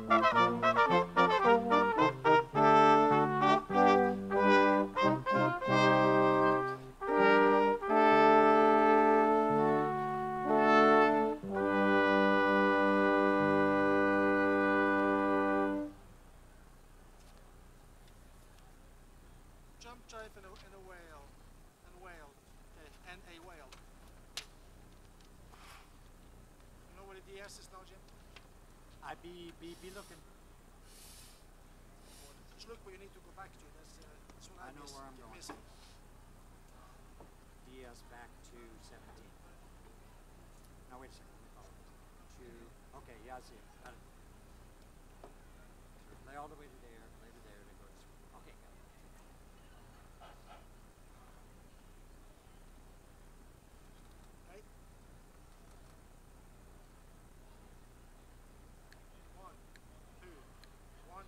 Jump jive and a whale. And whale. Okay. And a whale. You know what a DS is now, Jim? I be looking. Just look where you need to go back to. That's what I know where I'm you're going. missing. DS back to 17. Now wait a second. Okay, yeah, I see it. Got it. So lay all the way to there, lay to there, then go to okay, got it. Right? 1, 2, 1,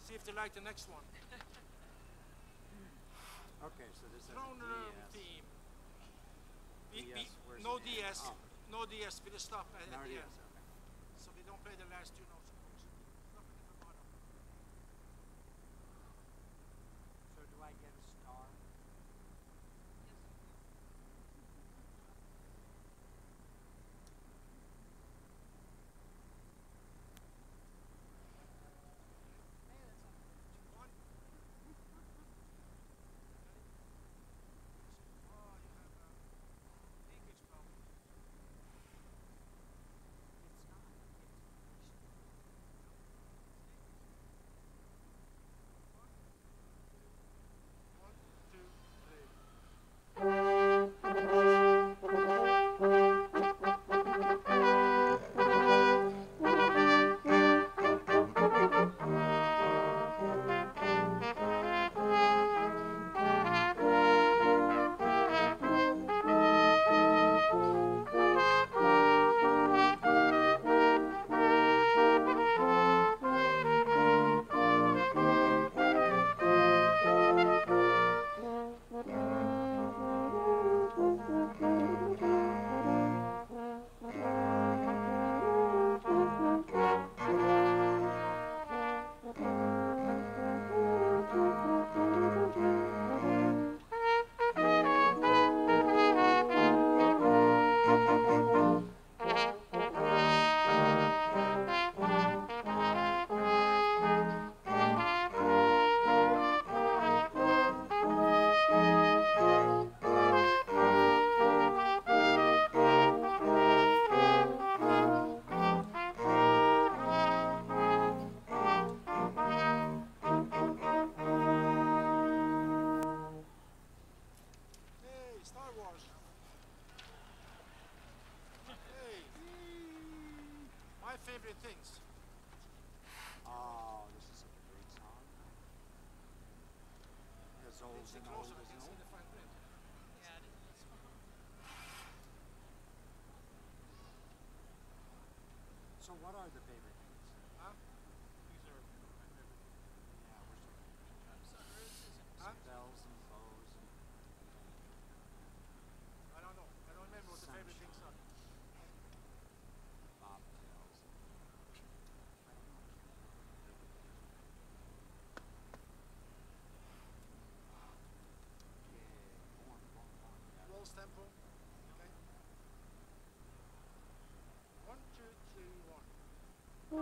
See if they like the next one. Okay, so this is Kroner DS. team. DS, No where's it? DS. Oh. No DS. With a stop at No the DS, end. okay. So they don't play the last two notes, of course. Stop at the bottom. So do I get a star? One. Oh, you have a linkage problem. It's not. It's things. Oh, this is such a great song. As old Sit and old closer, I as can see old. the fine print. Yeah, it is. So what are the favorite things? Huh? These are my favorite. Yeah, we're sort of Suckers and Huh? bells and bows and I don't know. I don't remember what the favorite things are. bobtails. I don't know. Okay, go on. Yeah. Rolls tempo. Okay. 1, 2, 3, 1.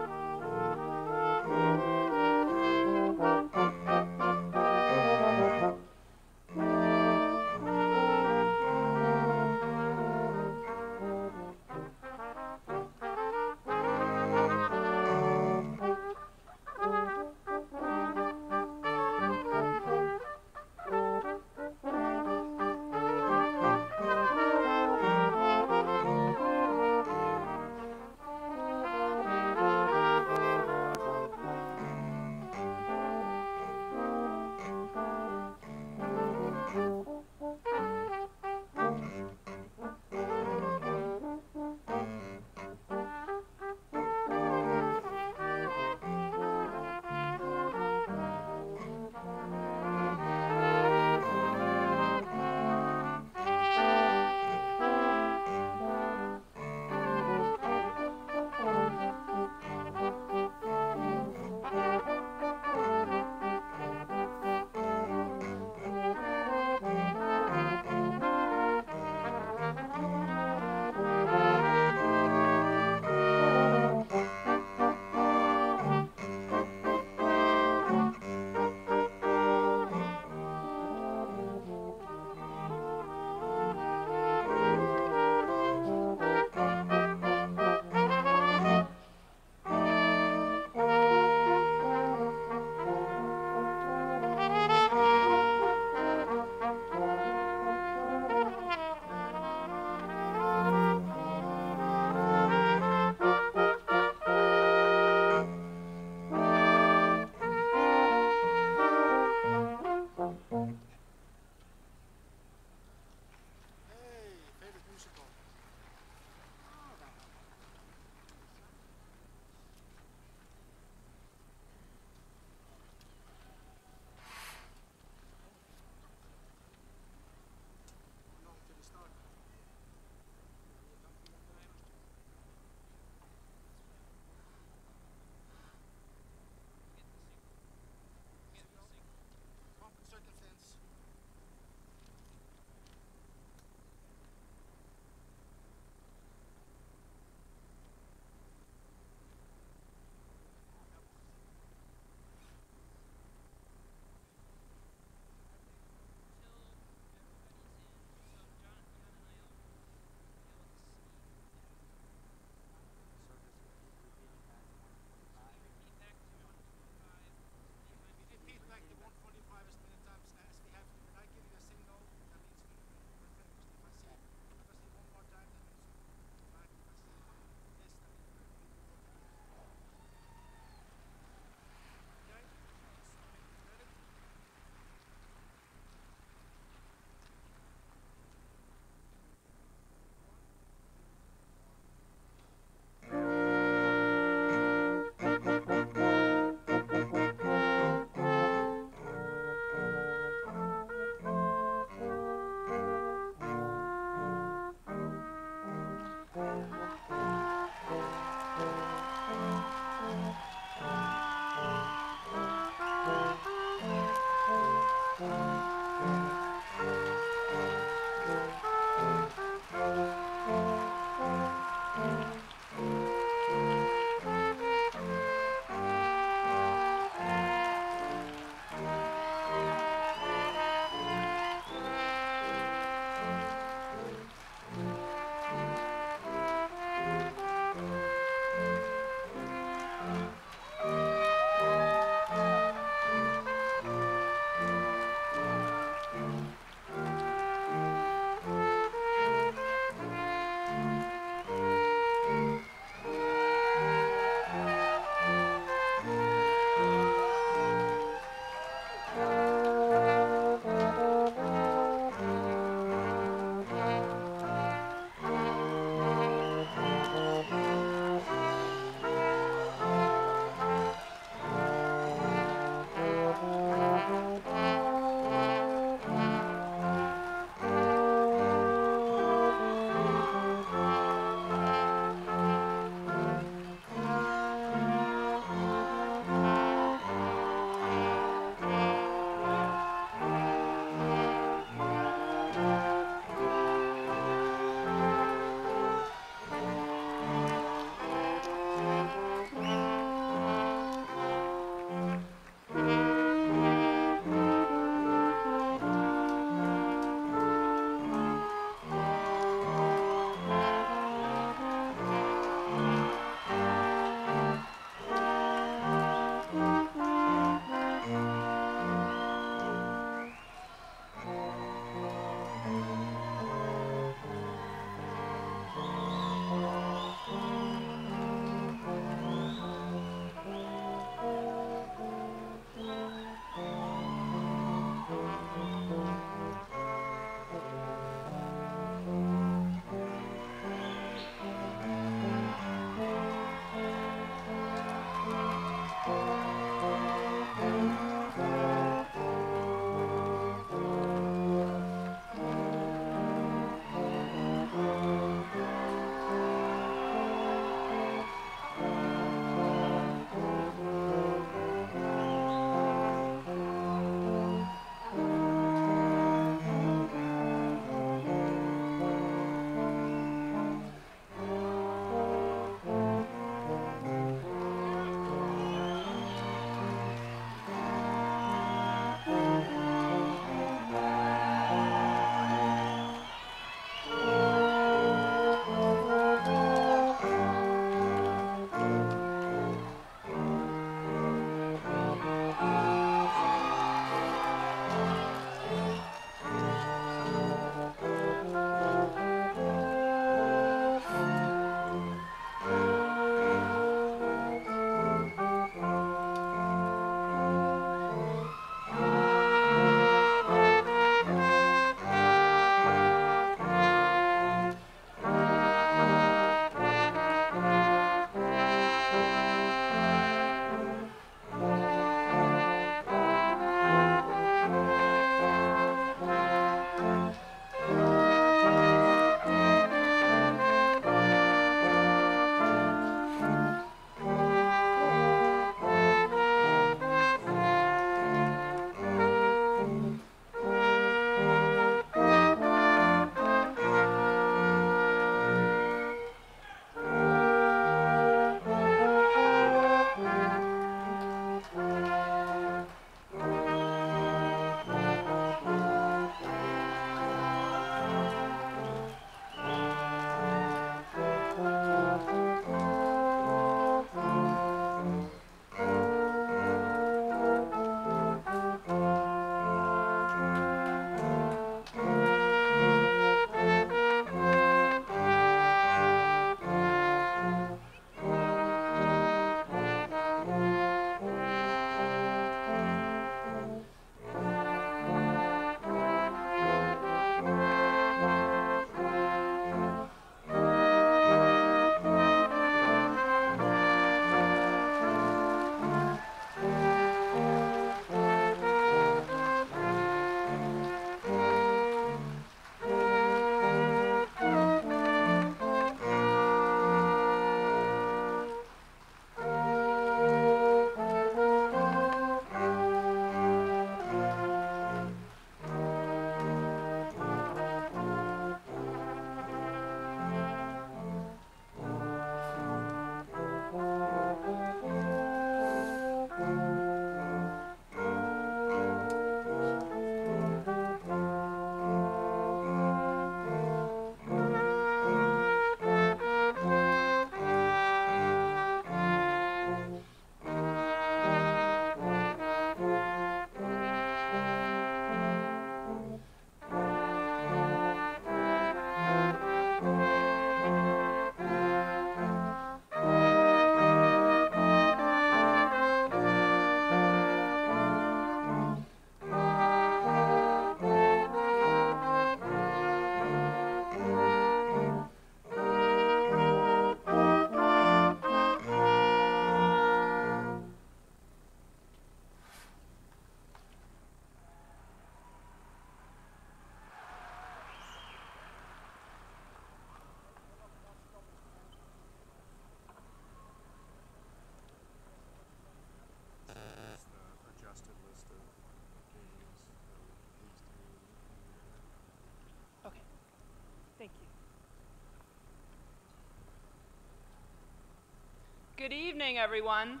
Good evening, everyone.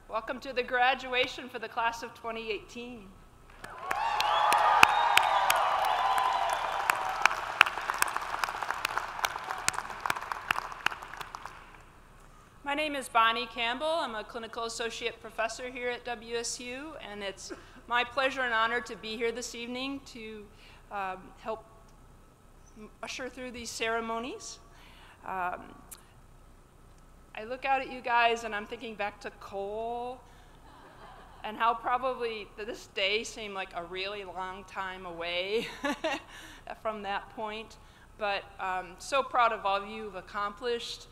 Welcome to the graduation for the class of 2018. My name is Bonnie Campbell. I'm a clinical associate professor here at WSU, and it's my pleasure and honor to be here this evening to help usher through these ceremonies. I look out at you guys and I'm thinking back to Cole and how probably this day seemed like a really long time away from that point. But so proud of all you've accomplished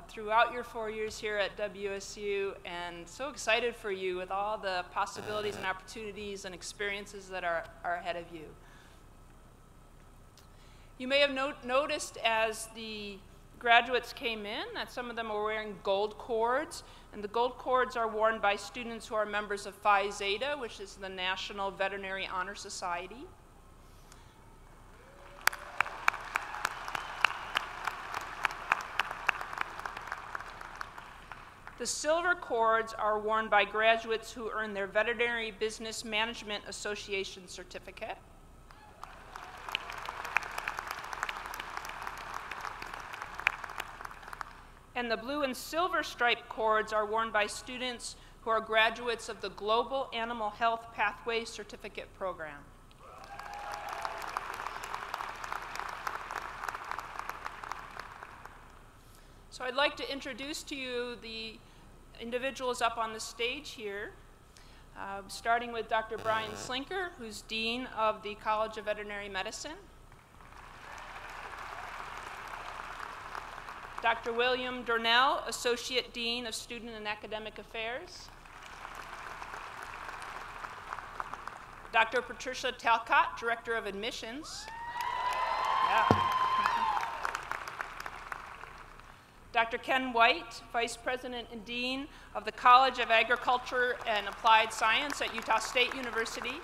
throughout your 4 years here at WSU, and so excited for you with all the possibilities and opportunities and experiences that are ahead of you. You may have noticed as the graduates came in that some of them are wearing gold cords, and the gold cords are worn by students who are members of Phi Zeta, which is the National Veterinary Honor Society. The silver cords are worn by graduates who earn their Veterinary Business Management Association certificate. And the blue and silver striped cords are worn by students who are graduates of the Global Animal Health Pathway Certificate Program. So I'd like to introduce to you the individuals up on the stage here, starting with Dr. Brian Slinker, who's Dean of the College of Veterinary Medicine. Dr. William Dornell, Associate Dean of Student and Academic Affairs. Dr. Patricia Talcott, Director of Admissions. Yeah. Dr. Ken White, Vice President and Dean of the College of Agriculture and Applied Science at Utah State University.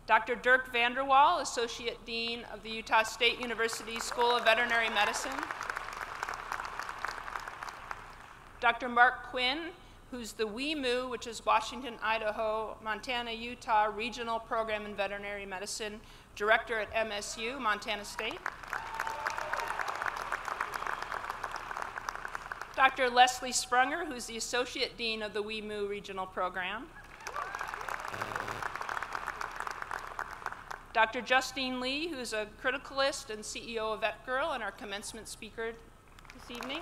Dr. Dirk Vanderwall, Associate Dean of the Utah State University School of Veterinary Medicine. Dr. Mark Quinn, who's the WEMU, which is Washington, Idaho, Montana, Utah Regional Program in Veterinary Medicine, Director at MSU, Montana State. Dr. Leslie Sprunger, who's the Associate Dean of the WEMU Regional Program. Dr. Justine Lee, who's a criticalist and CEO of VetGirl and our commencement speaker this evening.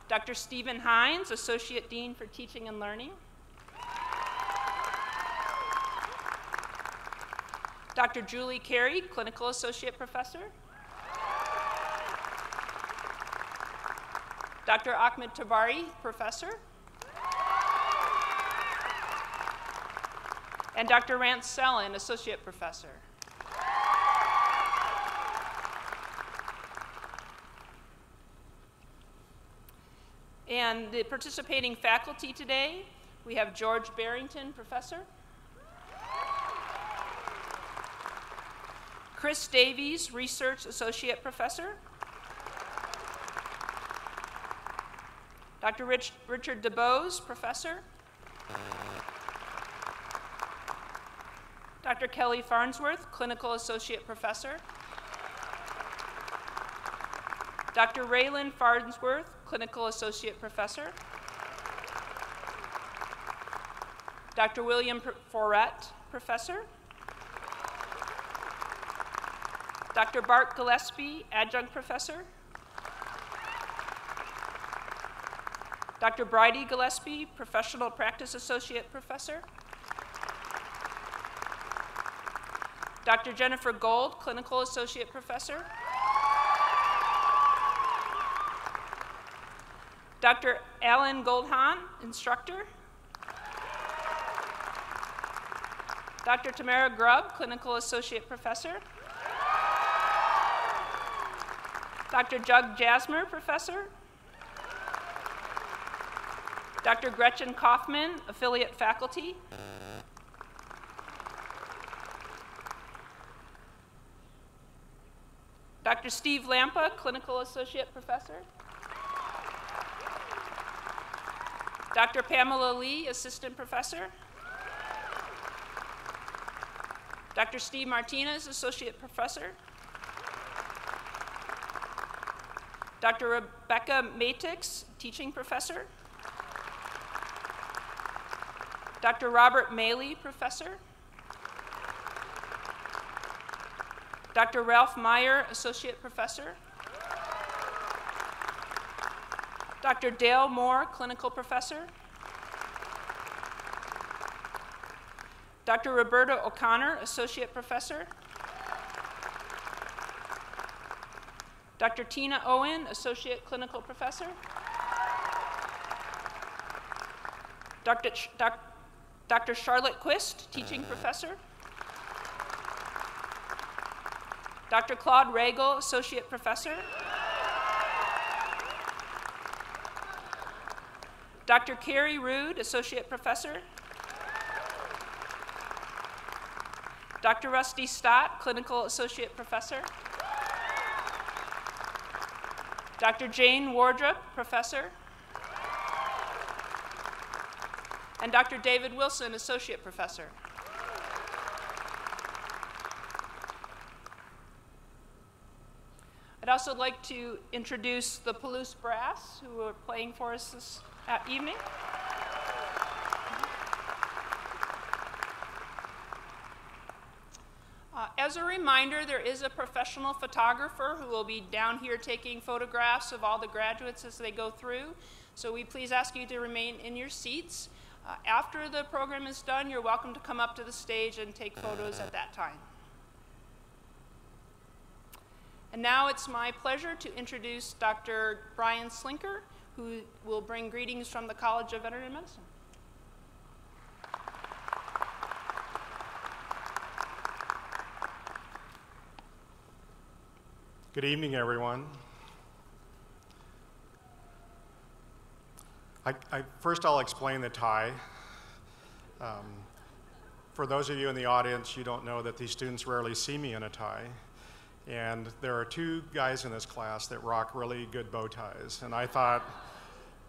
Dr. Stephen Hines, Associate Dean for Teaching and Learning. Dr. Julie Carey, Clinical Associate Professor. Dr. Ahmed Tabari, Professor. And Dr. Rance Sellen, Associate Professor. And the participating faculty today, we have George Barrington, Professor. Chris Davies, Research Associate Professor. Dr. Richard DeBose, Professor. Dr. Kelly Farnsworth, Clinical Associate Professor. Dr. Raylan Farnsworth, Clinical Associate Professor. Dr. William Forret, Professor. Dr. Bart Gillespie, Adjunct Professor. Dr. Bridie Gillespie, Professional Practice Associate Professor. Dr. Jennifer Gold, Clinical Associate Professor. Dr. Alan Goldhahn, Instructor. Dr. Tamara Grubb, Clinical Associate Professor. Dr. Jug Jasmer, Professor. Dr. Gretchen Kaufman, Affiliate Faculty. Dr. Steve Lampa, Clinical Associate Professor. Dr. Pamela Lee, Assistant Professor. Dr. Steve Martinez, Associate Professor. Dr. Rebecca Matix, Teaching Professor. Dr. Robert Maley, Professor. Dr. Ralph Meyer, Associate Professor. Dr. Dale Moore, Clinical Professor. Dr. Roberta O'Connor, Associate Professor. Dr. Tina Owen, Associate Clinical Professor. Dr. Charlotte Quist, Teaching Professor. Dr. Claude Regal, Associate Professor. Dr. Carrie Rude, Associate Professor. Dr. Rusty Stott, Clinical Associate Professor. Dr. Jane Wardrop, Professor. And Dr. David Wilson, Associate Professor. I'd also like to introduce the Palouse Brass, who are playing for us this evening. As a reminder, there is a professional photographer who will be down here taking photographs of all the graduates as they go through. So we please ask you to remain in your seats. After the program is done, you're welcome to come up to the stage and take photos at that time. And now it's my pleasure to introduce Dr. Brian Slinker, who will bring greetings from the College of Veterinary Medicine. Good evening, everyone. First, I'll explain the tie. For those of you in the audience, you don't know that these students rarely see me in a tie. And there are two guys in this class that rock really good bow ties. And I thought,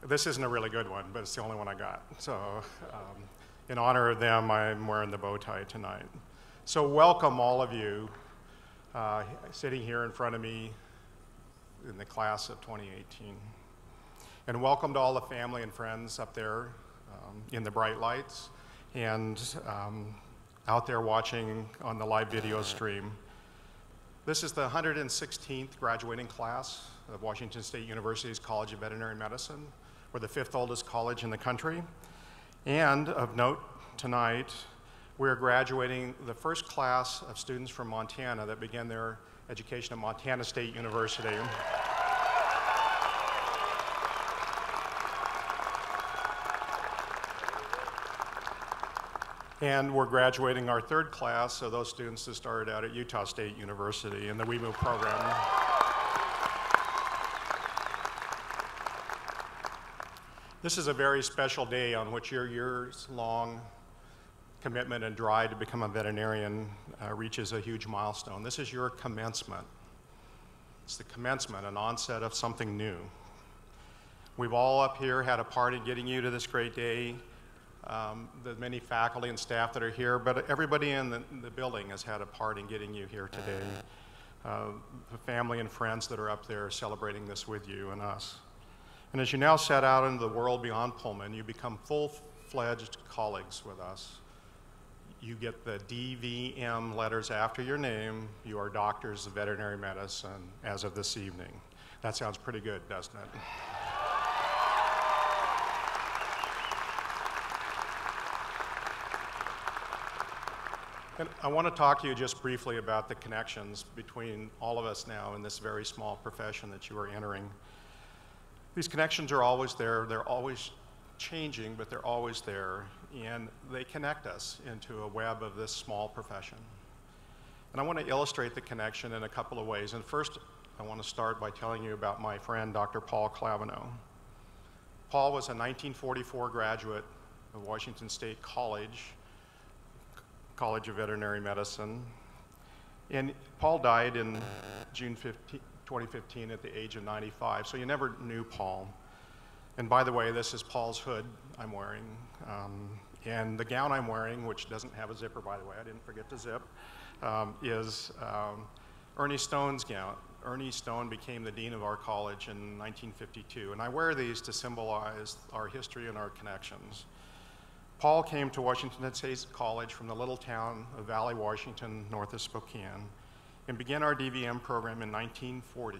this isn't a really good one, but it's the only one I got. So in honor of them, I'm wearing the bow tie tonight. So welcome all of you sitting here in front of me in the class of 2018. And welcome to all the family and friends up there in the bright lights and out there watching on the live video stream. This is the 116th graduating class of Washington State University's College of Veterinary Medicine. We're the 5th oldest college in the country. And of note tonight, we're graduating the first class of students from Montana that began their education at Montana State University. And we're graduating our third class of those students that started out at Utah State University in the WeMove program. This is a very special day on which your years-long commitment and drive to become a veterinarian reaches a huge milestone. This is your commencement. It's the commencement, an onset of something new. We've all up here had a part in getting you to this great day. The many faculty and staff that are here, but everybody in the building has had a part in getting you here today. The family and friends that are up there celebrating this with you and us. And as you now set out into the world beyond Pullman, you become full-fledged colleagues with us. You get the DVM letters after your name. You are doctors of veterinary medicine as of this evening. That sounds pretty good, doesn't it? And I want to talk to you just briefly about the connections between all of us now in this very small profession that you are entering. These connections are always there. They're always changing, but they're always there. And they connect us into a web of this small profession. And I want to illustrate the connection in a couple of ways. And first, I want to start by telling you about my friend, Dr. Paul Clavino. Paul was a 1944 graduate of Washington State College of Veterinary Medicine. And Paul died in June 2015 at the age of 95, so you never knew Paul. And by the way, this is Paul's hood I'm wearing. And the gown I'm wearing, which doesn't have a zipper, by the way, I didn't forget to zip, is Ernie Stone's gown. Ernie Stone became the dean of our college in 1952, and I wear these to symbolize our history and our connections. Paul came to Washington State College from the little town of Valley, Washington, north of Spokane, and began our DVM program in 1940,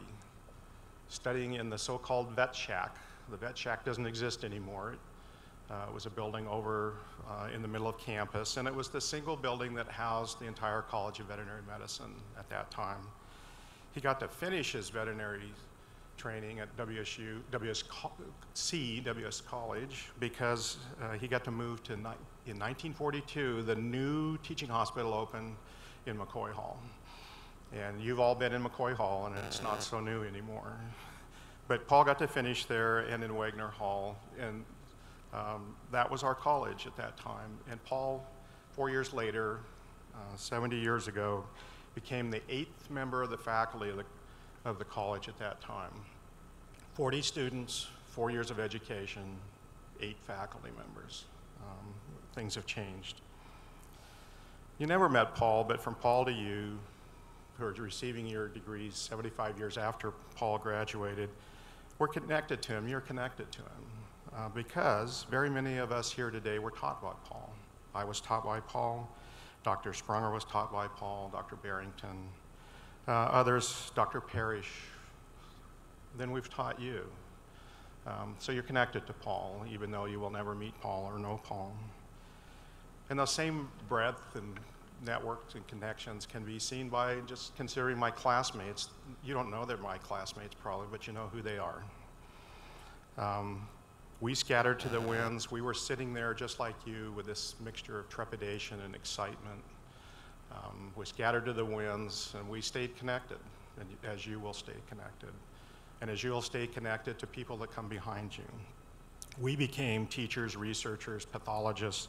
studying in the so-called Vet Shack. The Vet Shack doesn't exist anymore. It was a building over in the middle of campus, and it was the single building that housed the entire College of Veterinary Medicine at that time. He got to finish his veterinary training at WS College because he got to move to, in 1942, the new teaching hospital opened in McCoy Hall. And you've all been in McCoy Hall, and it's not so new anymore. But Paul got to finish there and in Wagner Hall, and that was our college at that time. And Paul, 4 years later, 70 years ago, became the 8th member of the faculty of the college at that time. 40 students, 4 years of education, 8 faculty members. Things have changed. You never met Paul, but from Paul to you, who are receiving your degrees 75 years after Paul graduated, we're connected to him, you're connected to him. Because very many of us here today were taught by Paul. I was taught by Paul, Dr. Sprunger was taught by Paul, Dr. Barrington, others, Dr. Parrish. Then we've taught you. So you're connected to Paul, even though you will never meet Paul or know Paul. And the same breadth and networks and connections can be seen by just considering my classmates. You don't know they're my classmates probably, but you know who they are. We scattered to the winds. We were sitting there just like you with this mixture of trepidation and excitement. We scattered to the winds, and we stayed connected, and as you will stay connected. And as you'll stay connected to people that come behind you. We became teachers, researchers, pathologists,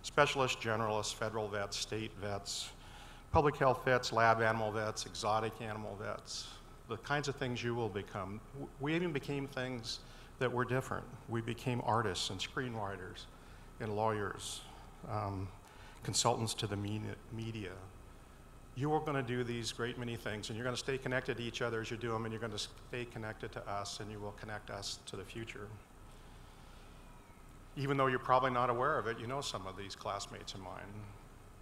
specialists, generalists, federal vets, state vets, public health vets, lab animal vets, exotic animal vets, the kinds of things you will become. We even became things that were different. We became artists and screenwriters and lawyers, consultants to the media. You are going to do these great many things, and you're going to stay connected to each other as you do them, and you're going to stay connected to us, and you will connect us to the future. Even though you're probably not aware of it, you know some of these classmates of mine.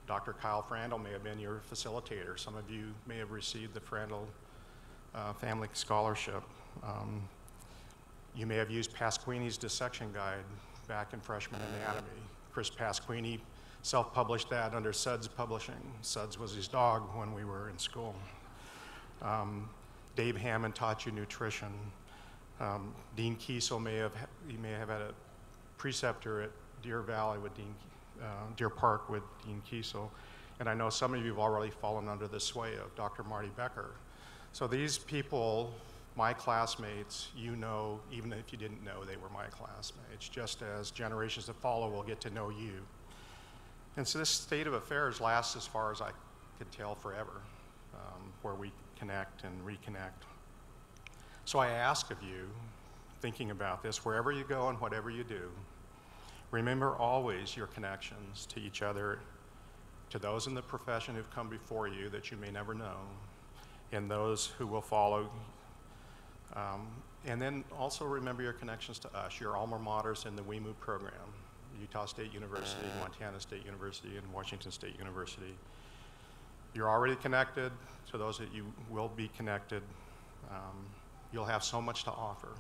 Dr. Kyle Frandl may have been your facilitator. Some of you may have received the Frandl Family Scholarship. You may have used Pasquini's dissection guide back in freshman anatomy. Chris Pasquini self-published that under Suds Publishing. Suds was his dog when we were in school. Dave Hammond taught you nutrition. Dean Kiesel may have had a preceptor at Deer Valley with Deer Park with Dean Kiesel. And I know some of you have already fallen under the sway of Dr. Marty Becker. So these people, my classmates, you know, even if you didn't know they were my classmates, just as generations that follow will get to know you. And so this state of affairs lasts as far as I can tell forever, where we connect and reconnect. So I ask of you, thinking about this, wherever you go and whatever you do, remember always your connections to each other, to those in the profession who've come before you that you may never know, and those who will follow. And then also remember your connections to us, your alma maters in the WEMU program, Utah State University, Montana State University, and Washington State University. You're already connected. To those that you will be connected, you'll have so much to offer.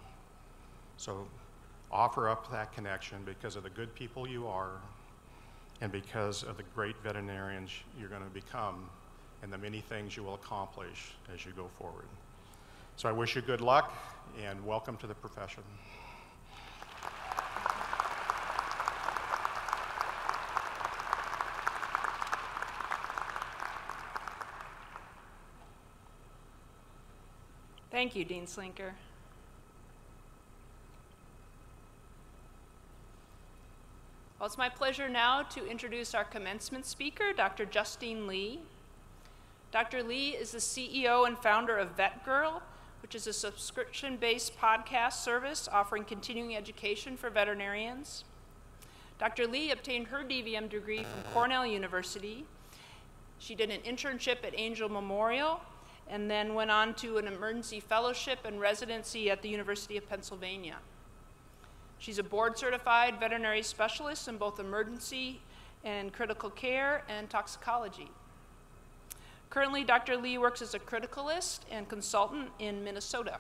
So offer up that connection because of the good people you are and because of the great veterinarians you're going to become and the many things you will accomplish as you go forward. So I wish you good luck and welcome to the profession. Thank you, Dean Slinker. Well, it's my pleasure now to introduce our commencement speaker, Dr. Justine Lee. Dr. Lee is the CEO and founder of VetGirl, which is a subscription-based podcast service offering continuing education for veterinarians. Dr. Lee obtained her DVM degree from Cornell University. She did an internship at Angel Memorial and then went on to an emergency fellowship and residency at the University of Pennsylvania. She's a board-certified veterinary specialist in both emergency and critical care and toxicology. Currently, Dr. Lee works as a criticalist and consultant in Minnesota.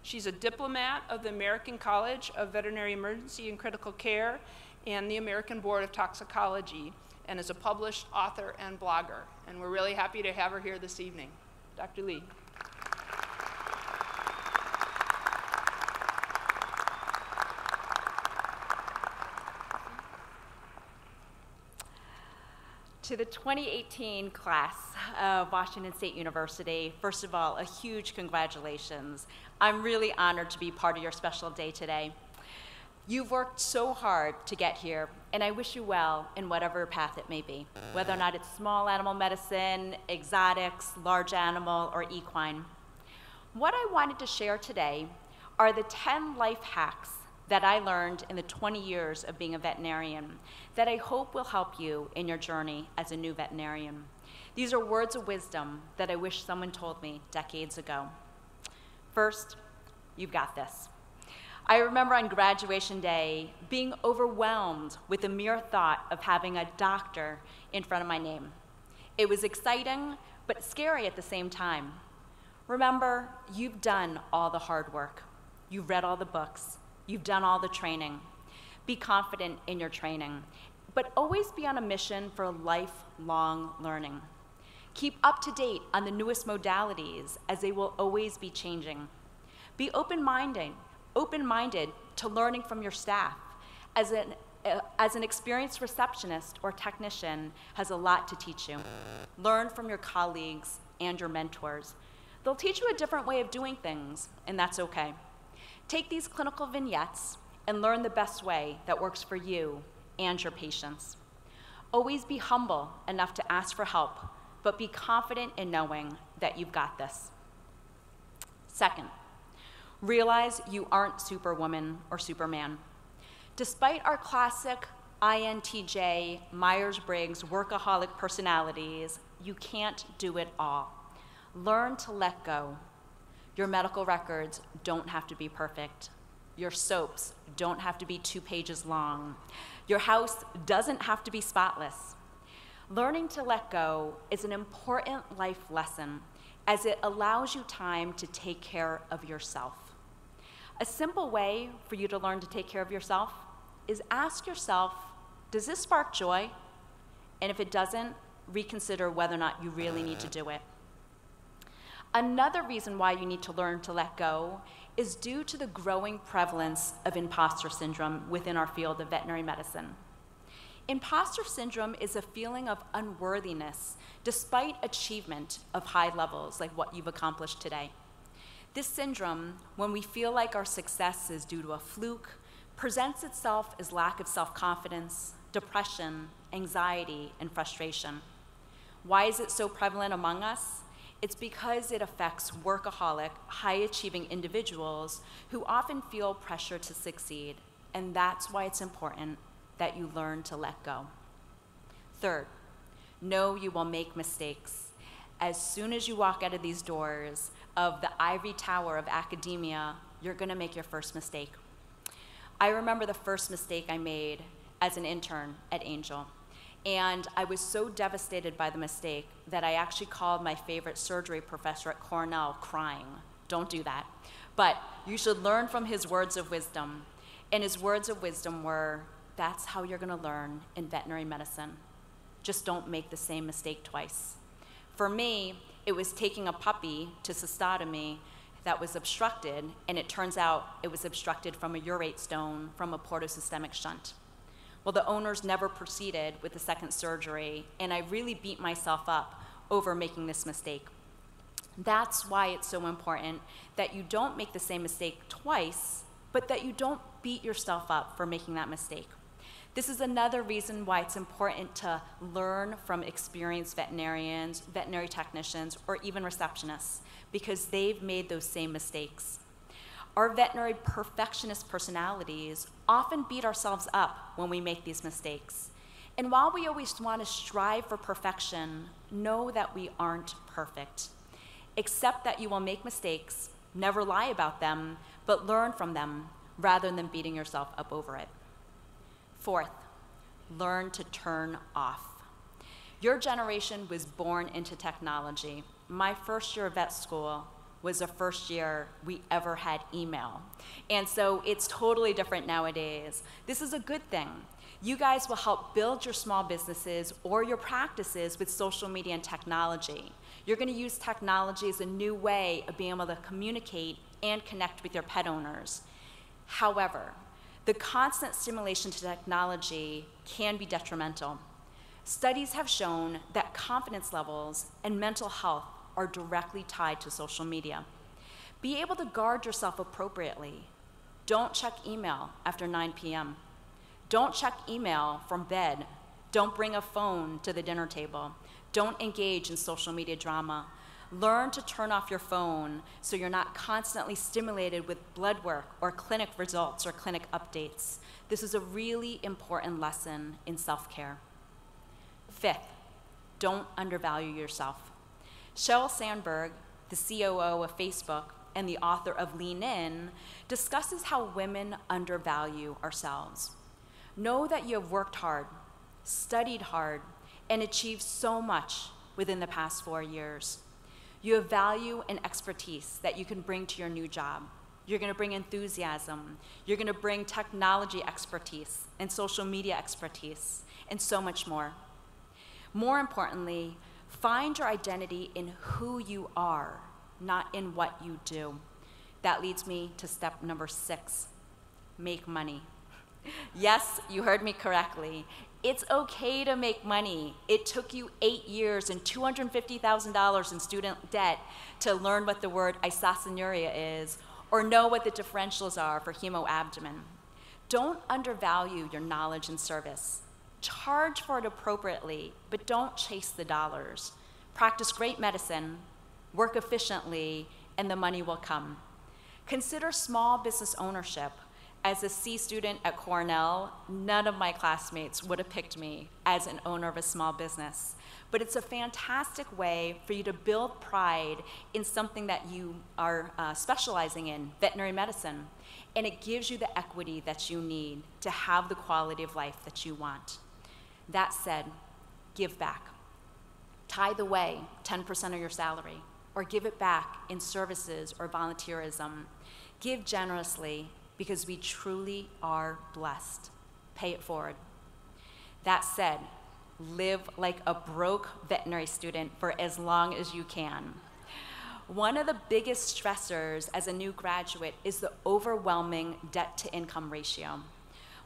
She's a diplomat of the American College of Veterinary Emergency and Critical Care and the American Board of Toxicology, and is a published author and blogger. And we're really happy to have her here this evening. Dr. Lee. To the 2018 class of Washington State University, first of all, a huge congratulations. I'm really honored to be part of your special day today. You've worked so hard to get here, and I wish you well in whatever path it may be, whether or not it's small animal medicine, exotics, large animal, or equine. What I wanted to share today are the 10 life hacks that I learned in the 20 years of being a veterinarian that I hope will help you in your journey as a new veterinarian. These are words of wisdom that I wish someone told me decades ago. First, you've got this. I remember on graduation day being overwhelmed with the mere thought of having a doctor in front of my name. It was exciting, but scary at the same time. Remember, you've done all the hard work. You've read all the books. You've done all the training. Be confident in your training, but always be on a mission for lifelong learning. Keep up to date on the newest modalities, as they will always be changing. Be open-minded to learning from your staff. As an experienced receptionist or technician has a lot to teach you. Learn from your colleagues and your mentors. They'll teach you a different way of doing things, and that's okay. Take these clinical vignettes and learn the best way that works for you and your patients. Always be humble enough to ask for help, but be confident in knowing that you've got this. Second, realize you aren't Superwoman or Superman. Despite our classic INTJ, Myers-Briggs, workaholic personalities, you can't do it all. Learn to let go. Your medical records don't have to be perfect. Your soaps don't have to be 2 pages long. Your house doesn't have to be spotless. Learning to let go is an important life lesson, as it allows you time to take care of yourself. A simple way for you to learn to take care of yourself is ask yourself, does this spark joy? And if it doesn't, reconsider whether or not you really need to do it. Another reason why you need to learn to let go is due to the growing prevalence of imposter syndrome within our field of veterinary medicine. Imposter syndrome is a feeling of unworthiness despite achievement of high levels like what you've accomplished today. This syndrome, when we feel like our success is due to a fluke, presents itself as lack of self-confidence, depression, anxiety, and frustration. Why is it so prevalent among us? It's because it affects workaholic, high-achieving individuals who often feel pressure to succeed, and that's why it's important that you learn to let go. Third, know you will make mistakes. As soon as you walk out of these doors of the ivory tower of academia, you're gonna make your first mistake. I remember the first mistake I made as an intern at Angel. And I was so devastated by the mistake that I actually called my favorite surgery professor at Cornell crying. Don't do that. But you should learn from his words of wisdom. And his words of wisdom were, that's how you're gonna learn in veterinary medicine. Just don't make the same mistake twice. For me, it was taking a puppy to cystotomy that was obstructed, and it turns out it was obstructed from a urate stone from a portosystemic shunt. Well, the owners never proceeded with the second surgery, and I really beat myself up over making this mistake. That's why it's so important that you don't make the same mistake twice, but that you don't beat yourself up for making that mistake. This is another reason why it's important to learn from experienced veterinarians, veterinary technicians, or even receptionists, because they've made those same mistakes. Our veterinary perfectionist personalities often beat ourselves up when we make these mistakes. And while we always want to strive for perfection, know that we aren't perfect. Accept that you will make mistakes, never lie about them, but learn from them rather than beating yourself up over it. Fourth, learn to turn off. Your generation was born into technology. My first year of vet school was the first year we ever had email. And so it's totally different nowadays. This is a good thing. You guys will help build your small businesses or your practices with social media and technology. You're going to use technology as a new way of being able to communicate and connect with your pet owners. However, the constant stimulation to technology can be detrimental. Studies have shown that confidence levels and mental health are directly tied to social media. Be able to guard yourself appropriately. Don't check email after 9 p.m. Don't check email from bed. Don't bring a phone to the dinner table. Don't engage in social media drama. Learn to turn off your phone so you're not constantly stimulated with blood work or clinic results or clinic updates. This is a really important lesson in self-care. Fifth, don't undervalue yourself. Sheryl Sandberg, the COO of Facebook and the author of Lean In, discusses how women undervalue ourselves. Know that you have worked hard, studied hard, and achieved so much within the past 4 years. You have value and expertise that you can bring to your new job. You're going to bring enthusiasm. You're going to bring technology expertise and social media expertise and so much more. More importantly, find your identity in who you are, not in what you do. That leads me to step number 6, make money. Yes, you heard me correctly. It's okay to make money. It took you 8 years and $250,000 in student debt to learn what the word isocinuria is or know what the differentials are for hemoabdomen. Don't undervalue your knowledge and service. Charge for it appropriately, but don't chase the dollars. Practice great medicine, work efficiently, and the money will come. Consider small business ownership. As a C student at Cornell, none of my classmates would have picked me as an owner of a small business. But it's a fantastic way for you to build pride in something that you are specializing in, veterinary medicine. And it gives you the equity that you need to have the quality of life that you want. That said, give back. Tithe away 10% of your salary, or give it back in services or volunteerism. Give generously, because we truly are blessed. Pay it forward. That said, live like a broke veterinary student for as long as you can. One of the biggest stressors as a new graduate is the overwhelming debt-to-income ratio.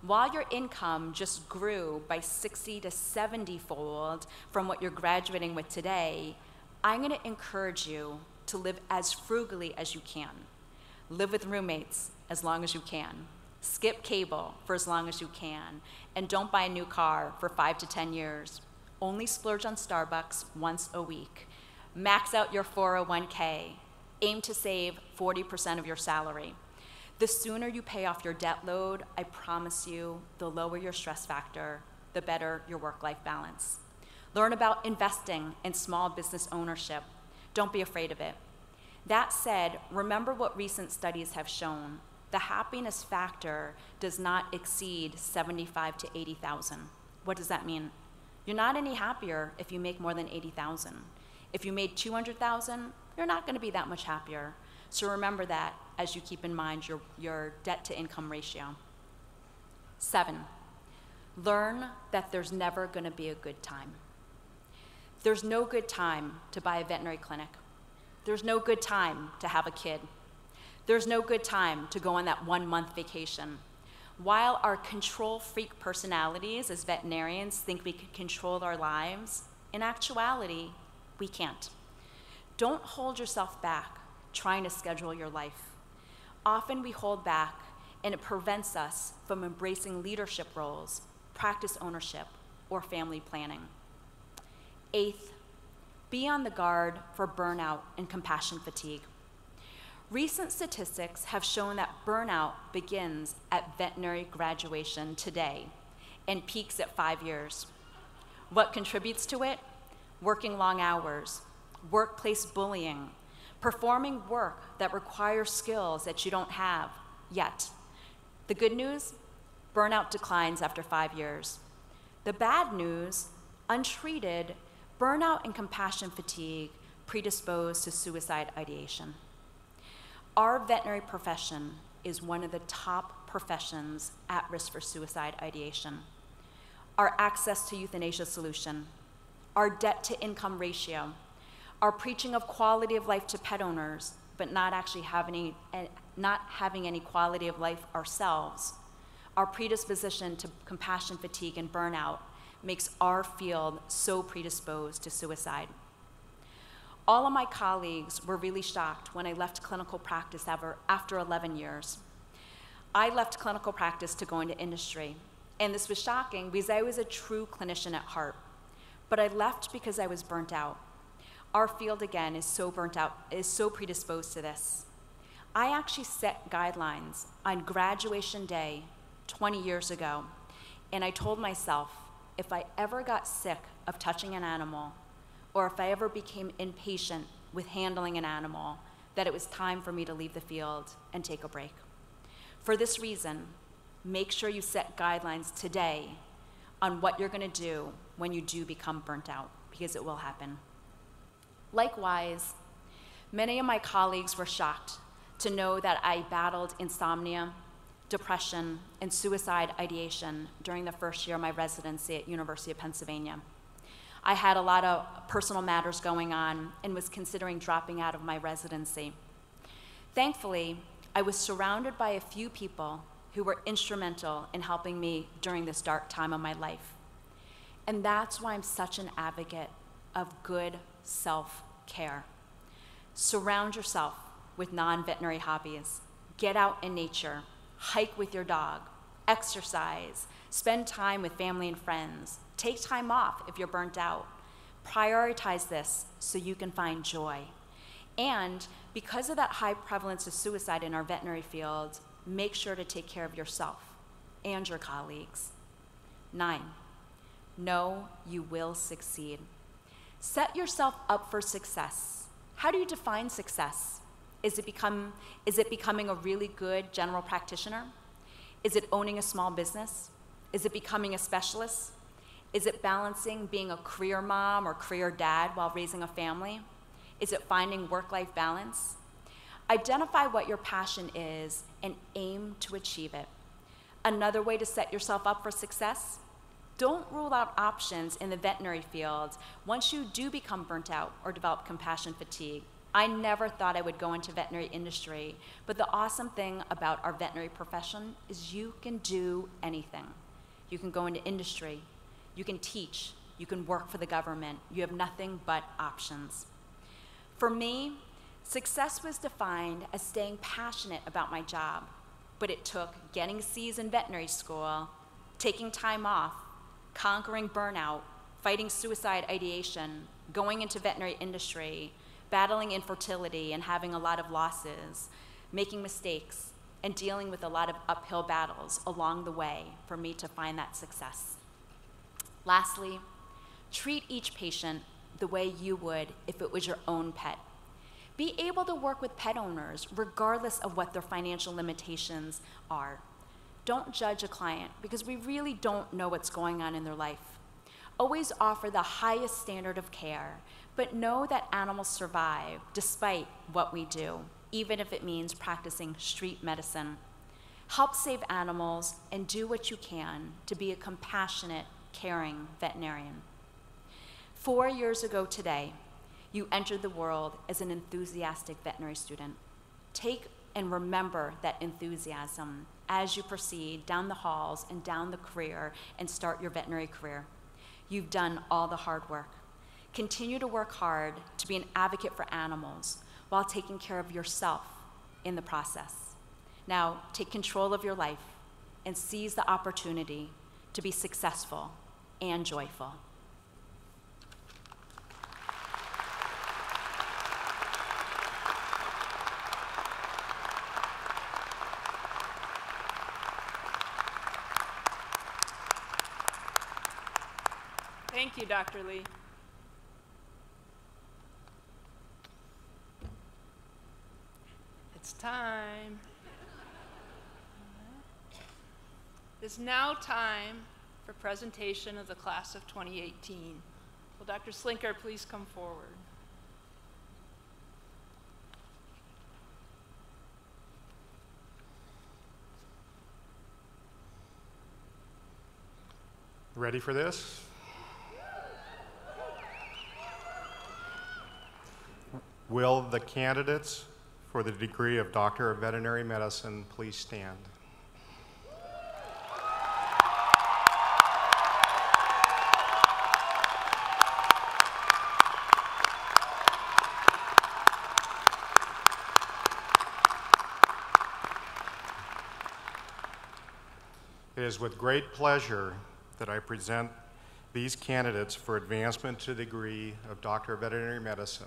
While your income just grew by 60 to 70-fold from what you're graduating with today, I'm going to encourage you to live as frugally as you can. Live with roommates as long as you can. Skip cable for as long as you can. And don't buy a new car for 5 to 10 years. Only splurge on Starbucks once a week. Max out your 401k. Aim to save 40% of your salary. The sooner you pay off your debt load, I promise you, the lower your stress factor, the better your work-life balance. Learn about investing and small business ownership. Don't be afraid of it. That said, remember what recent studies have shown. The happiness factor does not exceed 75 to 80,000. What does that mean? You're not any happier if you make more than 80,000. If you made 200,000, you're not going to be that much happier. So remember that as you keep in mind your debt-to-income ratio. 7, learn that there's never going to be a good time. There's no good time to buy a veterinary clinic. There's no good time to have a kid. There's no good time to go on that 1-month vacation. While our control freak personalities as veterinarians think we can control our lives, in actuality, we can't. Don't hold yourself back trying to schedule your life. Often we hold back and it prevents us from embracing leadership roles, practice ownership, or family planning. Eighth, be on the guard for burnout and compassion fatigue. Recent statistics have shown that burnout begins at veterinary graduation today and peaks at 5 years. What contributes to it? Working long hours, workplace bullying, performing work that requires skills that you don't have yet. The good news? Burnout declines after 5 years. The bad news? Untreated, burnout and compassion fatigue predispose to suicide ideation. Our veterinary profession is one of the top professions at risk for suicide ideation. Our access to euthanasia solution, our debt to income ratio, our preaching of quality of life to pet owners, but not having any quality of life ourselves, our predisposition to compassion fatigue and burnout makes our field so predisposed to suicide. All of my colleagues were really shocked when I left clinical practice after 11 years. I left clinical practice to go into industry, and this was shocking because I was a true clinician at heart, but I left because I was burnt out. Our field, again, is so burnt out, is so predisposed to this. I actually set guidelines on graduation day 20 years ago, and I told myself, if I ever got sick of touching an animal, or if I ever became impatient with handling an animal, that it was time for me to leave the field and take a break. For this reason, make sure you set guidelines today on what you're gonna do when you do become burnt out, because it will happen. Likewise, many of my colleagues were shocked to know that I battled insomnia, depression, and suicide ideation during the first year of my residency at University of Pennsylvania. I had a lot of personal matters going on and was considering dropping out of my residency. Thankfully, I was surrounded by a few people who were instrumental in helping me during this dark time of my life. And that's why I'm such an advocate of good self-care. Surround yourself with non-veterinary hobbies. Get out in nature, hike with your dog, exercise, spend time with family and friends, take time off if you're burnt out. Prioritize this so you can find joy. And because of that high prevalence of suicide in our veterinary field, make sure to take care of yourself and your colleagues. 9, know you will succeed. Set yourself up for success. How do you define success? Is it becoming a really good general practitioner? Is it owning a small business? Is it becoming a specialist? Is it balancing being a career mom or career dad while raising a family? Is it finding work-life balance? Identify what your passion is and aim to achieve it. Another way to set yourself up for success: don't rule out options in the veterinary field once you do become burnt out or develop compassion fatigue. I never thought I would go into veterinary industry, but the awesome thing about our veterinary profession is you can do anything. You can go into industry, you can teach, you can work for the government. You have nothing but options. For me, success was defined as staying passionate about my job, but it took getting C's in veterinary school, taking time off, conquering burnout, fighting suicide ideation, going into veterinary industry, battling infertility and having a lot of losses, making mistakes, and dealing with a lot of uphill battles along the way for me to find that success. Lastly, treat each patient the way you would if it was your own pet. Be able to work with pet owners regardless of what their financial limitations are. Don't judge a client because we really don't know what's going on in their life. Always offer the highest standard of care, but know that animals survive despite what we do, even if it means practicing street medicine. Help save animals and do what you can to be a compassionate, caring veterinarian. 4 years ago today, you entered the world as an enthusiastic veterinary student. Take and remember that enthusiasm as you proceed down the halls and down the career and start your veterinary career. You've done all the hard work. Continue to work hard to be an advocate for animals while taking care of yourself in the process. Now, take control of your life and seize the opportunity to be successful and joyful. Thank you, Dr. Lee. It's time. It's now time for presentation of the class of 2018. Will Dr. Slinker please come forward? Ready for this? Will the candidates for the degree of Doctor of Veterinary Medicine please stand? It is with great pleasure that I present these candidates for advancement to the degree of Doctor of Veterinary Medicine.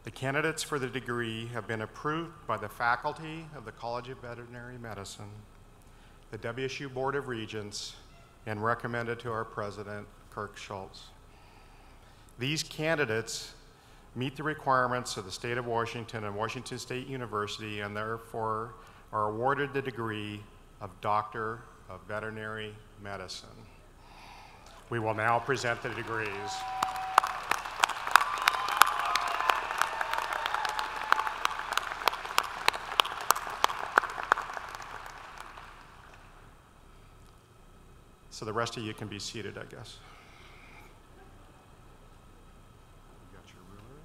The candidates for the degree have been approved by the faculty of the College of Veterinary Medicine, the WSU Board of Regents, and recommended to our president, Kirk Schultz. These candidates meet the requirements of the state of Washington and Washington State University, and therefore are awarded the degree of Doctor of Veterinary Medicine. We will now present the degrees. So the rest of you can be seated, I guess. You got your ruler?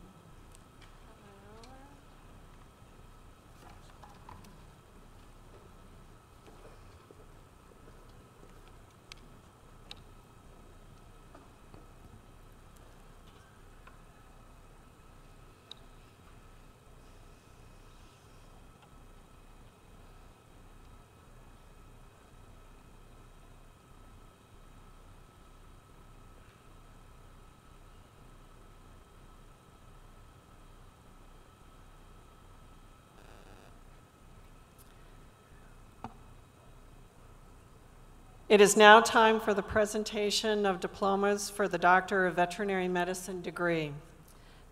It is now time for the presentation of diplomas for the Doctor of Veterinary Medicine degree.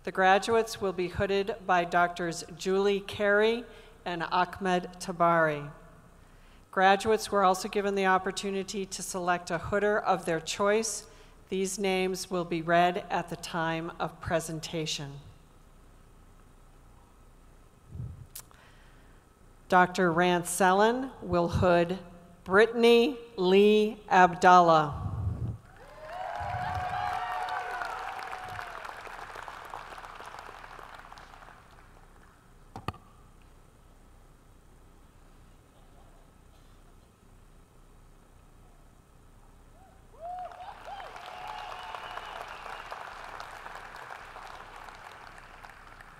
The graduates will be hooded by Doctors Julie Carey and Ahmed Tabari. Graduates were also given the opportunity to select a hooder of their choice. These names will be read at the time of presentation. Dr. Ransellen will hood Brittany Lee Abdallah.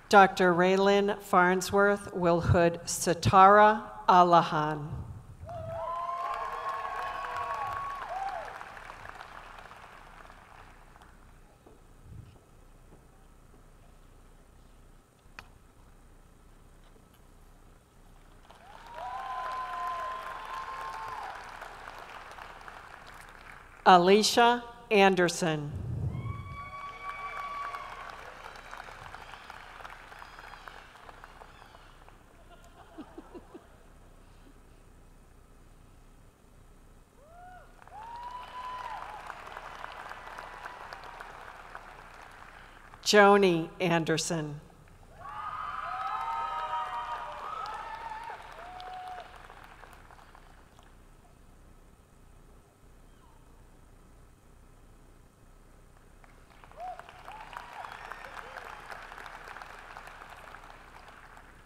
Dr. Raylyn Farnsworth will hood Satara Allahan. Alicia Anderson. Joni Anderson.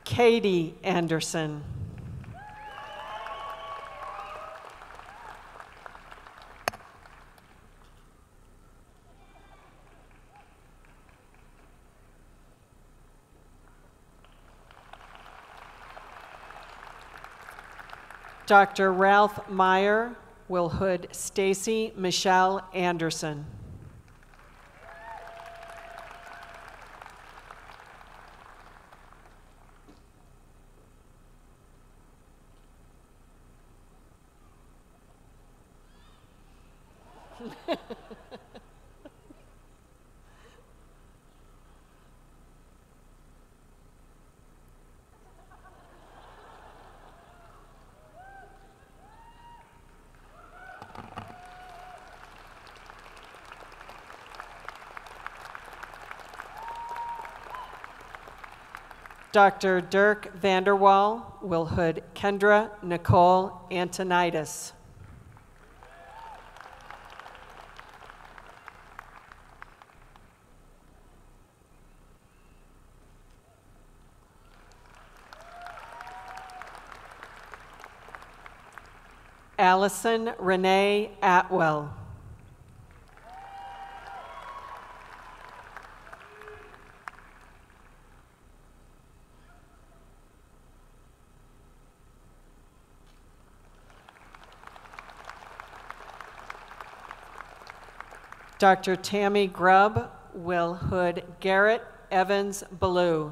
Katie Anderson. Dr. Ralph Meyer will hood Stacy Michelle Anderson. Dr. Dirk Vanderwall will hood Kendra Nicole Antonitis. Allison Renee Atwell. Dr. Tammy Grubb will hood Garrett Evans Ballou.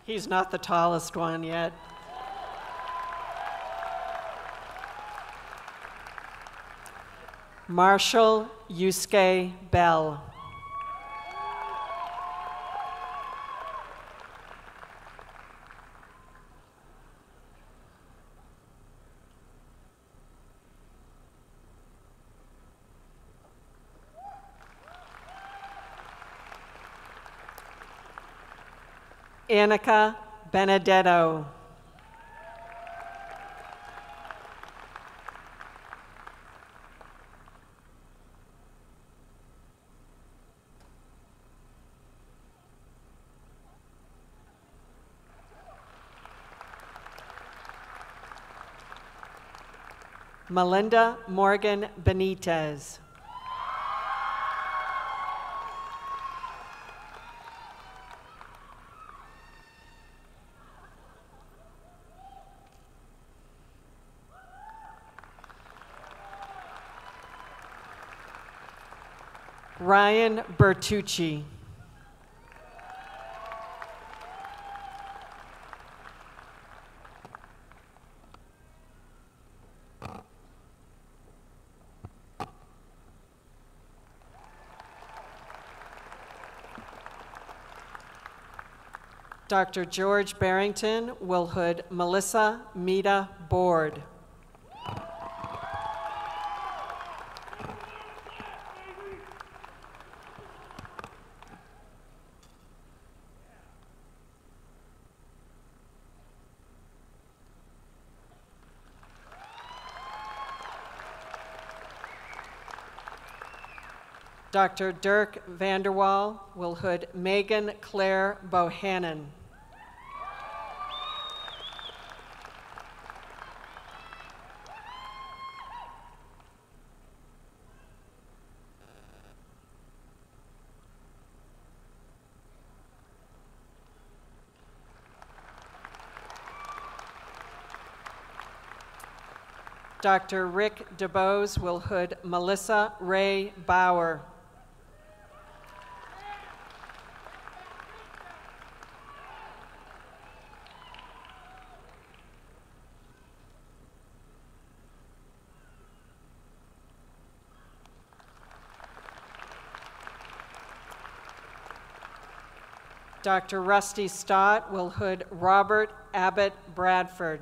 He's not the tallest one yet. Marshall Yusuke Bell. Annika Benedetto. Melinda Morgan Benitez. Ryan Bertucci. Dr. George Barrington will hood Melissa Mita Board. Dr. Dirk Vanderwall will hood Megan Claire Bohannon. Dr. Rick DeBose will hood Melissa Ray Bauer. Dr. Rusty Stott will hood Robert Abbott Bradford.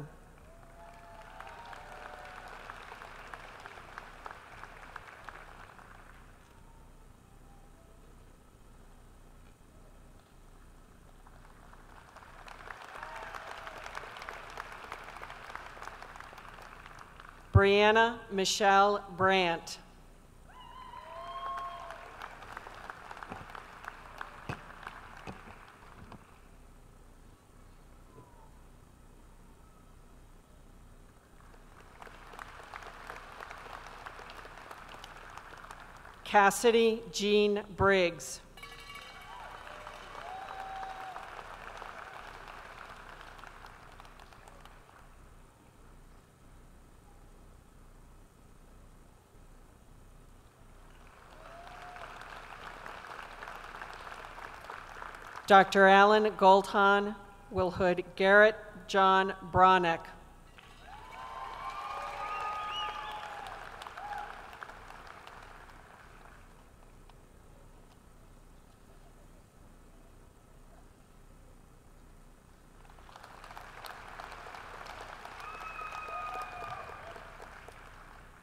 Brianna Michelle Brandt. Cassidy Jean Briggs. Dr. Alan Goldhahn will hood Garrett John Bronick.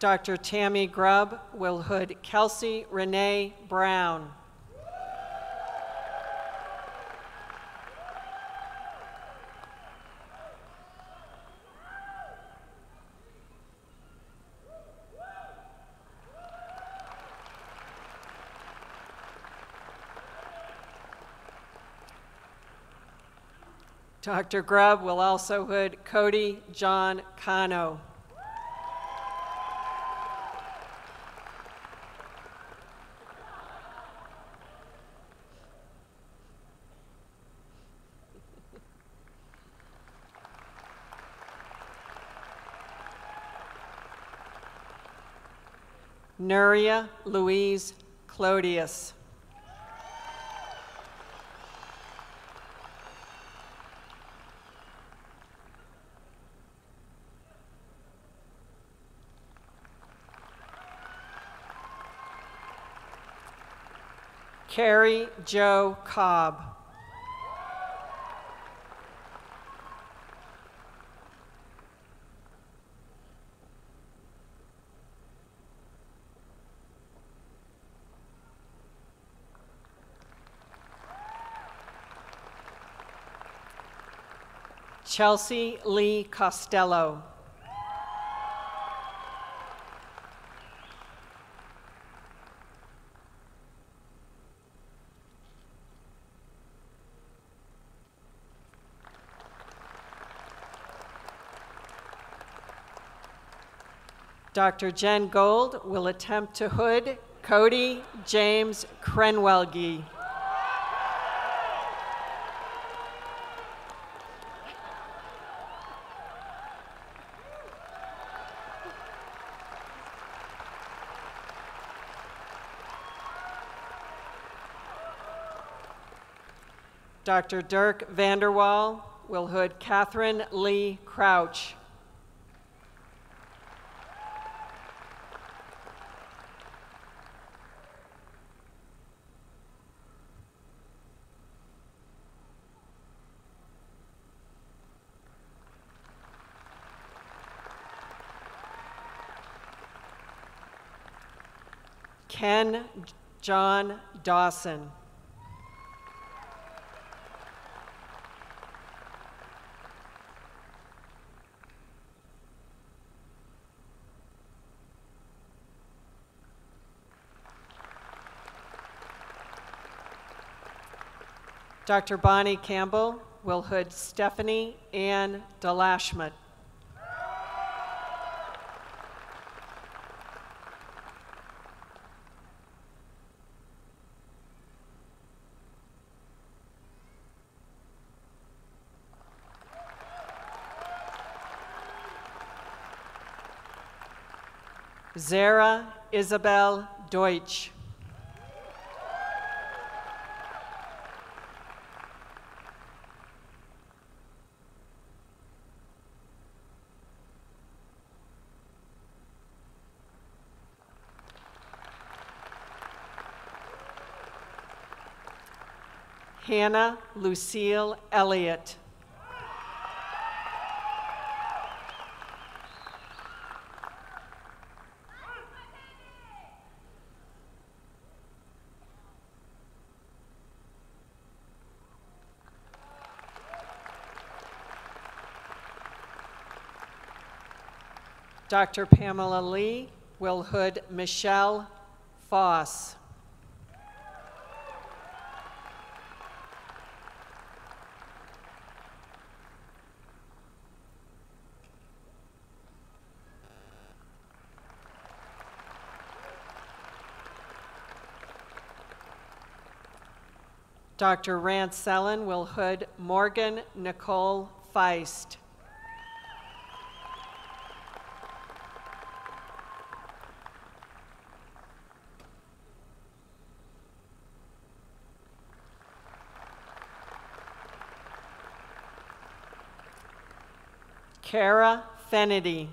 Dr. Tammy Grubb will hood Kelsey Renee Brown. Dr. Grubb will also hood Cody John Cano. Nuria Louise Clodius. Carrie Jo Cobb. Chelsea Lee Costello. Dr. Jen Gold will attempt to hood Cody James Crenwelge. Dr. Dirk Vanderwall will hood Catherine Lee Crouch. Ken John Dawson. Dr. Bonnie Campbell will hood Stephanie Ann DeLashmutt. Zara Isabel Deutsch. Hannah Lucille Elliott. Dr. Pamela Lee will hood Michelle Foss. Dr. Ransellen will hood Morgan Nicole Feist. Kara Fennedy.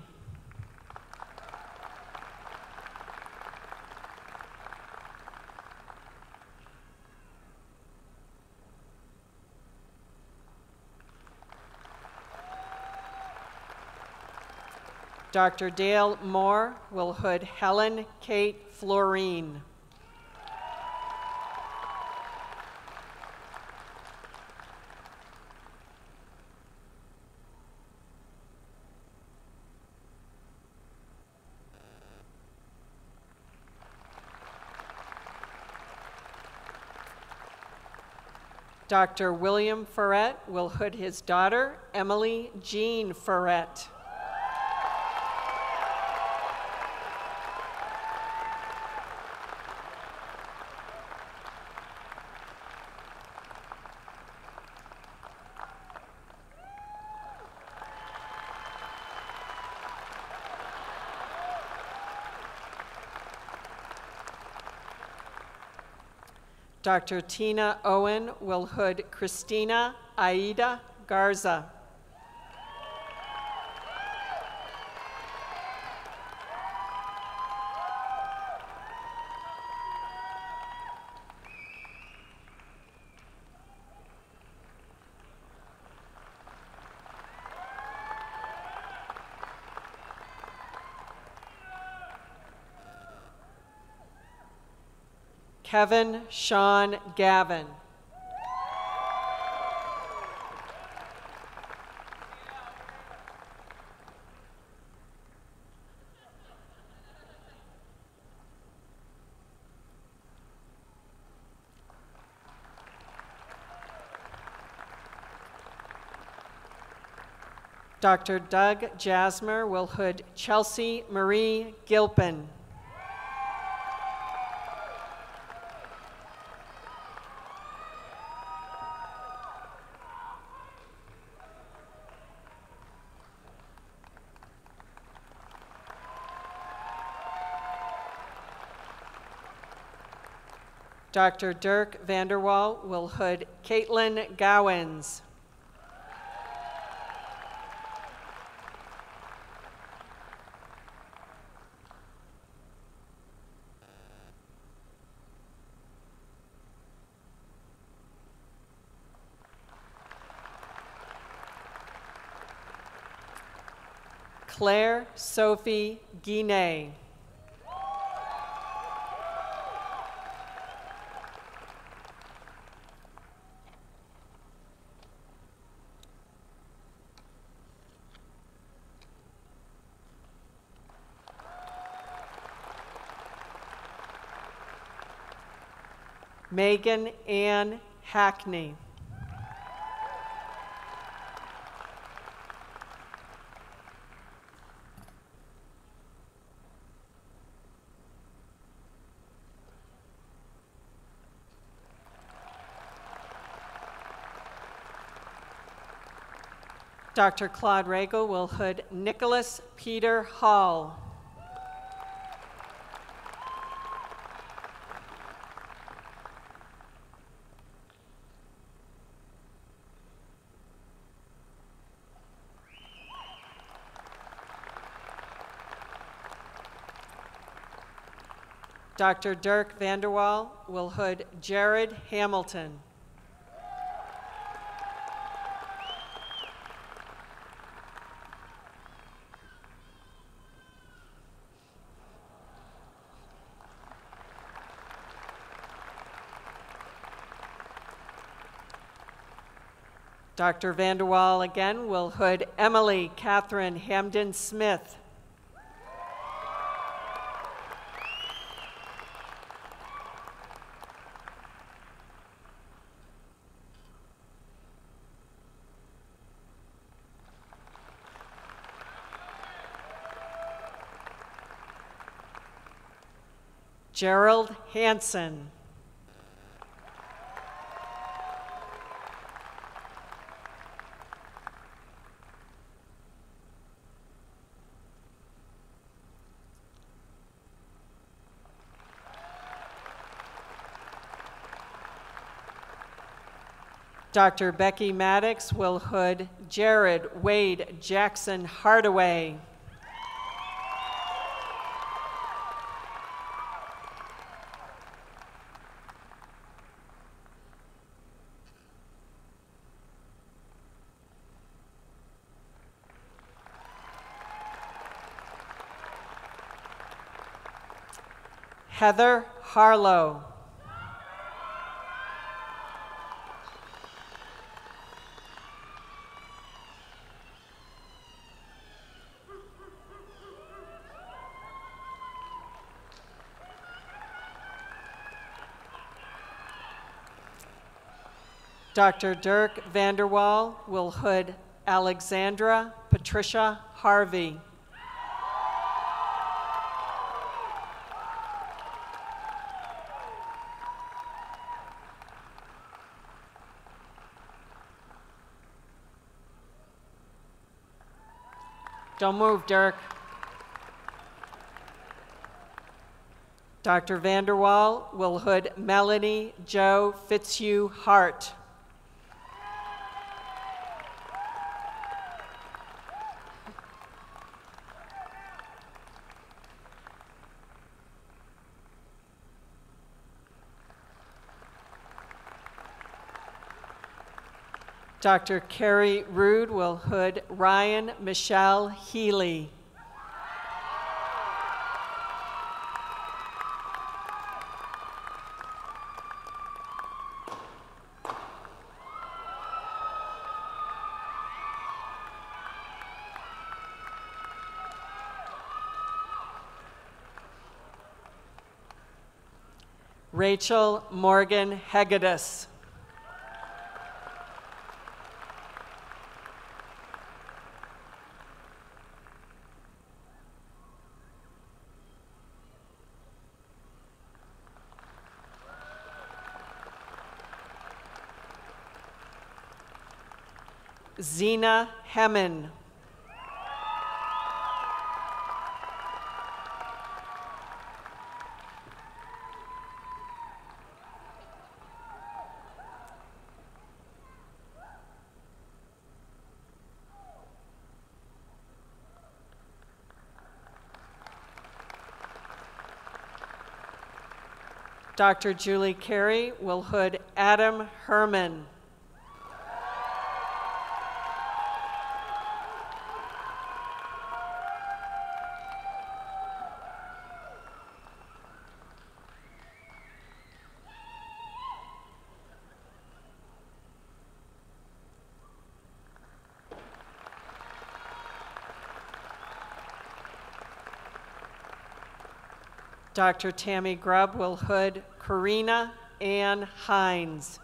Dr. Dale Moore will hood Helen Kate Florine. Dr. William Ferret will hood his daughter, Emily Jean Ferret. Dr. Tina Owen will hood Christina Aida Garza. Kevin Sean Gavin. Dr. Doug Jasmer will hood Chelsea Marie Gilpin. Dr. Dirk Vanderwall will hood Caitlin Gowans. Claire Sophie Guinea. Megan Ann Hackney. Dr. Claude Regal will hood Nicholas Peter Hall. Dr. Dirk Vanderwall will hood Jared Hamilton. Dr. Vanderwall again will hood Emily Catherine Hamden Smith. Gerald Hansen. Dr. Becky Maddox will hood Jared Wade Jackson Hardaway. Heather Harlow. Dr. Dirk Vanderwall will hood Alexandra Patricia Harvey. Don't move, Dirk. Dr. Vanderwall will hood Melanie Jo Fitzhugh Hart. Dr. Carrie Rude will hood Ryan Michelle Healy. Rachel Morgan Hegedus. Zena Hemmen. Dr. Julie Carey will hood Adam Herman. Dr. Tammy Grubb will hood Karina Ann Hines.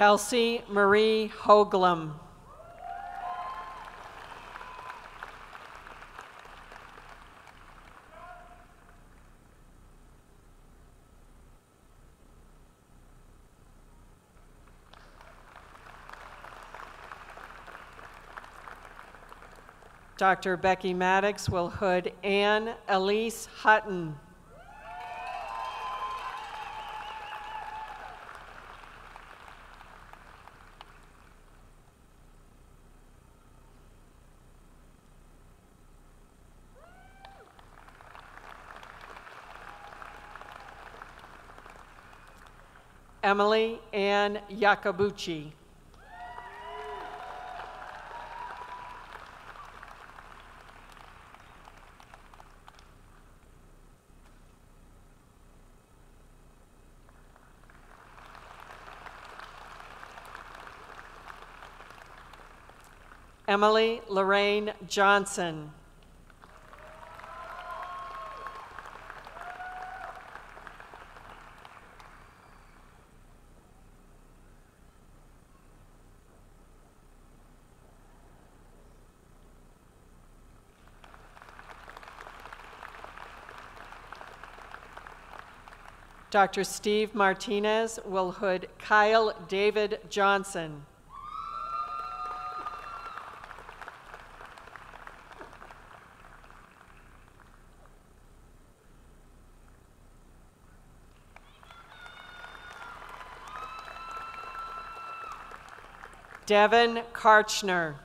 Kelsey Marie Hoaglam. Dr. Becky Maddox will hood Ann Elise Hutton. Emily Ann Iacobucci. Emily Lorraine Johnson. Dr. Steve Martinez will hood Kyle David Johnson. Devin Karchner.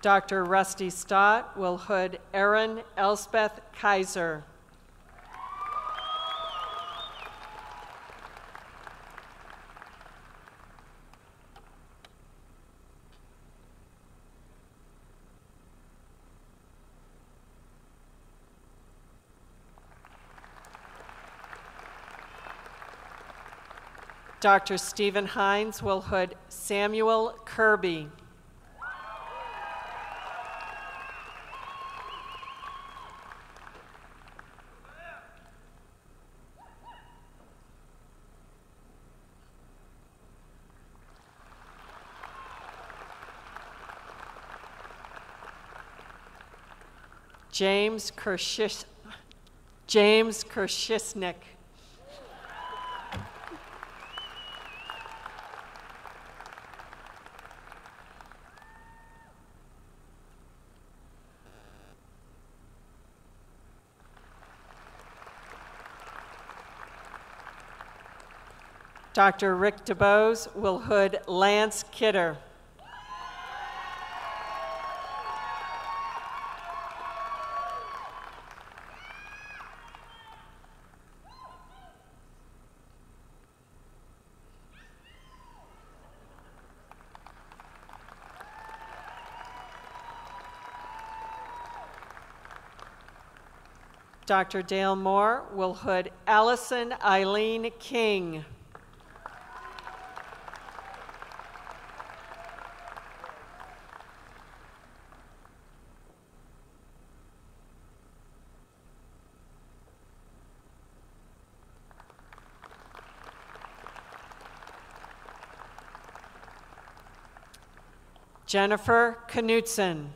Dr. Rusty Stott will hood Erin Elspeth Kaiser. Dr. Stephen Hines will hood Samuel Kirby. James Kershisnik. Dr. Rick DeBose will hood Lance Kidder. Dr. Dale Moore will hood Allison Eileen King. Jennifer Knutson.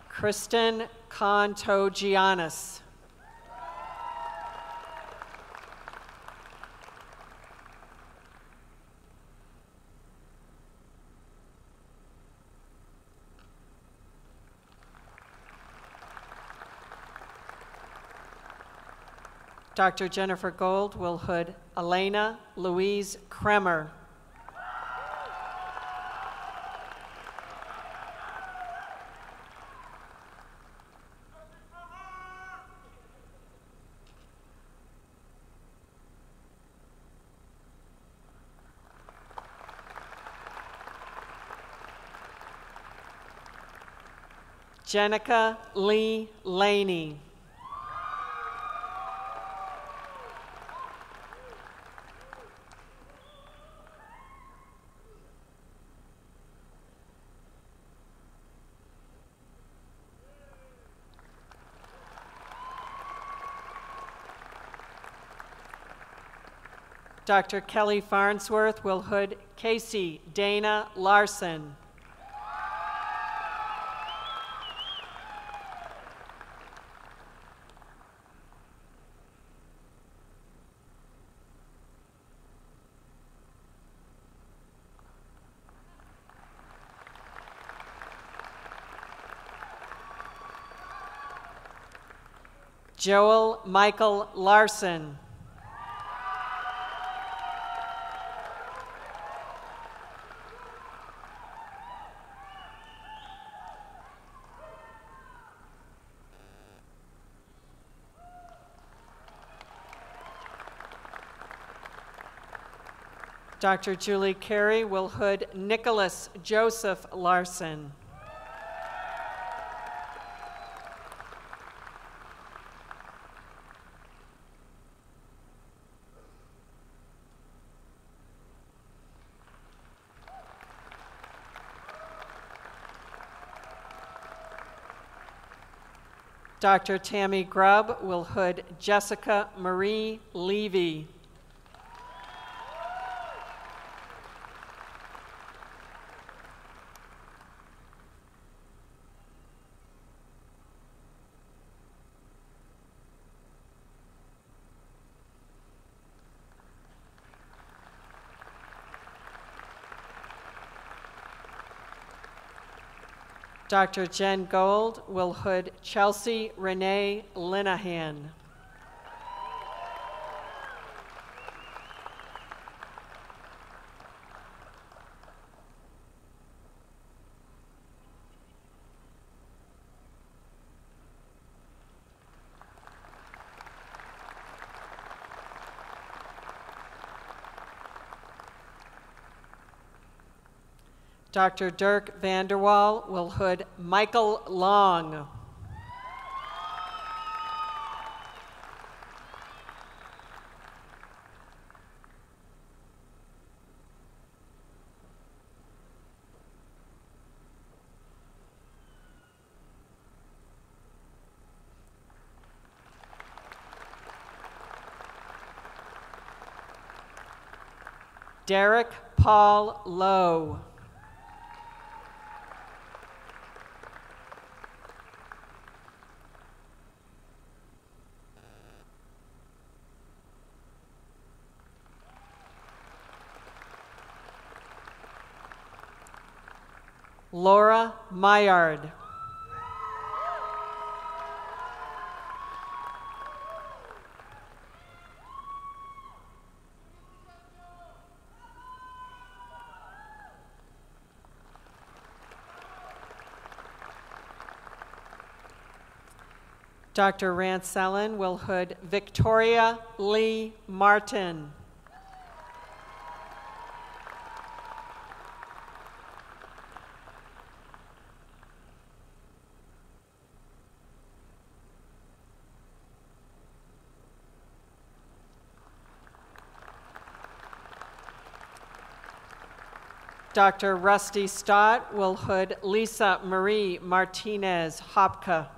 Kristen Contogianis. Dr. Jennifer Gold will hood Elena Louise Kremer. Jenica Lee Laney. Dr. Kelly Farnsworth will hood Casey Dana Larson. Joel Michael Larson. Dr. Julie Carey will hood Nicholas Joseph Larson. Dr. Tammy Grubb will hood Jessica Marie Levy. Dr. Jen Gold will hood Chelsea Renee Linehan. Dr. Dirk Vanderwall will hood Michael Long. Derek Paul Lowe. Laura Myard. Dr. Ransellen will hood Victoria Lee Martin. Dr. Rusty Stott will hood Lisa Marie Martinez Hopka.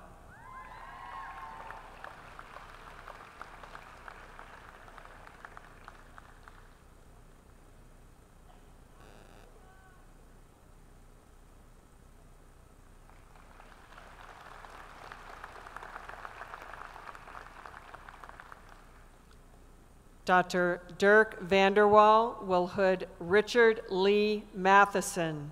Dr. Dirk Vanderwall will hood Richard Lee Matheson.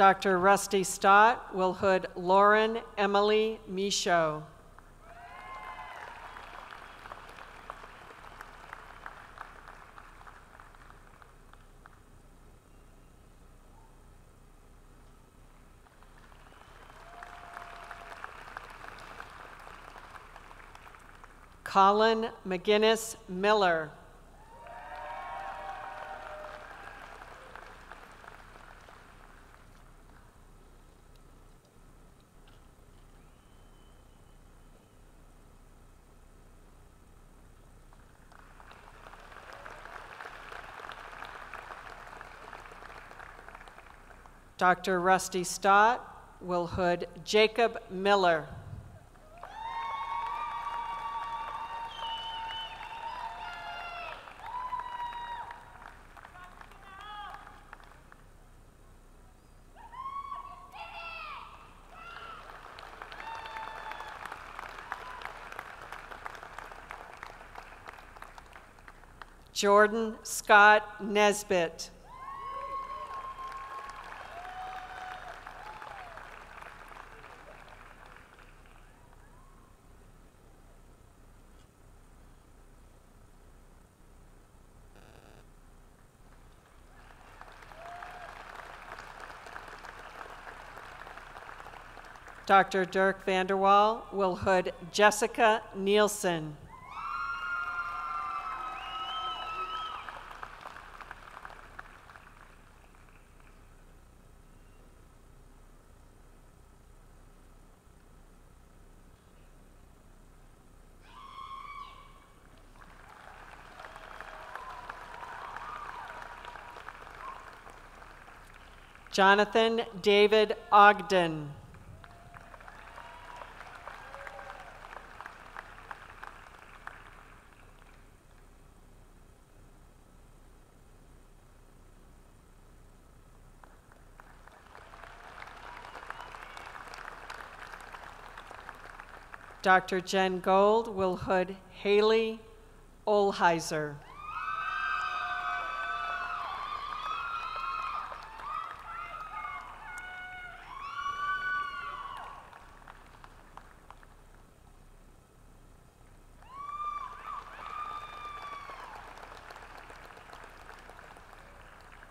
Dr. Rusty Stott will hood Lauren Emily Michaud. Colin McGinnis Miller. Dr. Rusty Stott will hood Jacob Miller. Jordan Scott Nesbitt. Dr. Dirk Vanderwall will hood Jessica Nielsen. Jonathan David Ogden. Dr. Jen Gold will hood Haley Olheiser.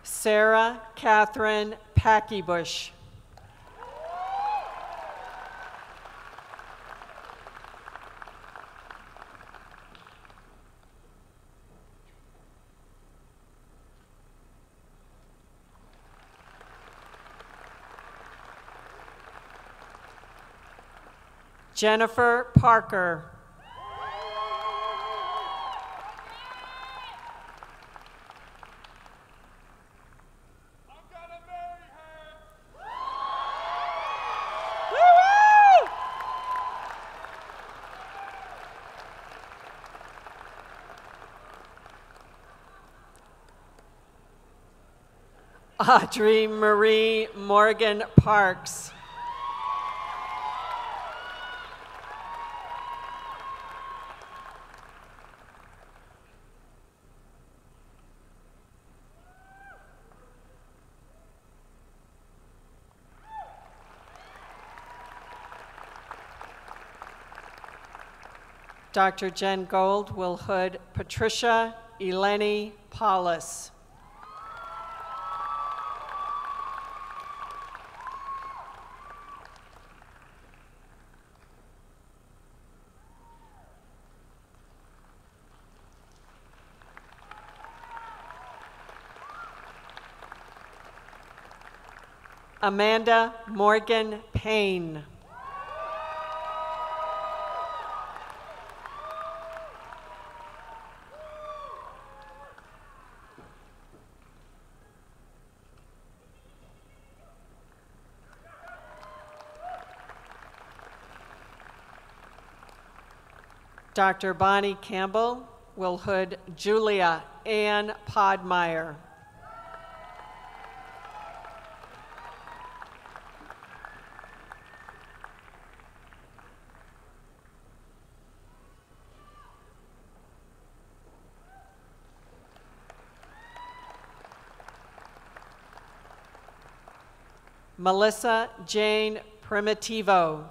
Sarah Catherine Packybush. Jennifer Parker. Audrey Marie Morgan Parks. Dr. Jen Gold will hood Patricia Eleni Paulus. Amanda Morgan Payne. Dr. Bonnie Campbell will hood Julia Ann Podmeyer. Melissa Jane Primitivo.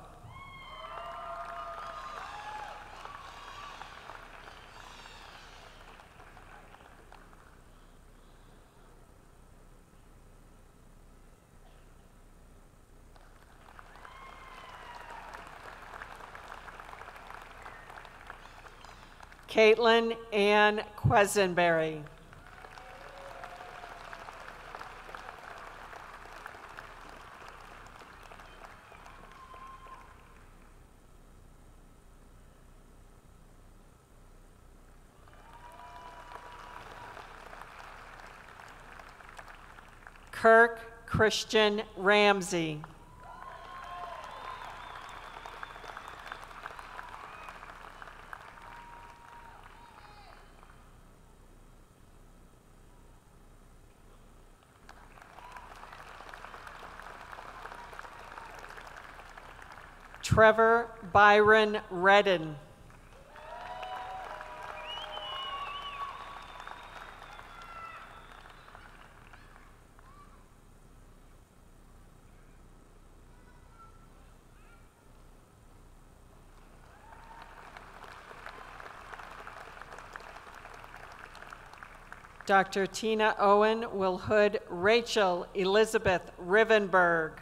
Caitlin Ann Quesenberry. Kirk Christian Ramsey. Trevor Byron Redden. Dr. Tina Owen will hood Rachel Elizabeth Rivenberg.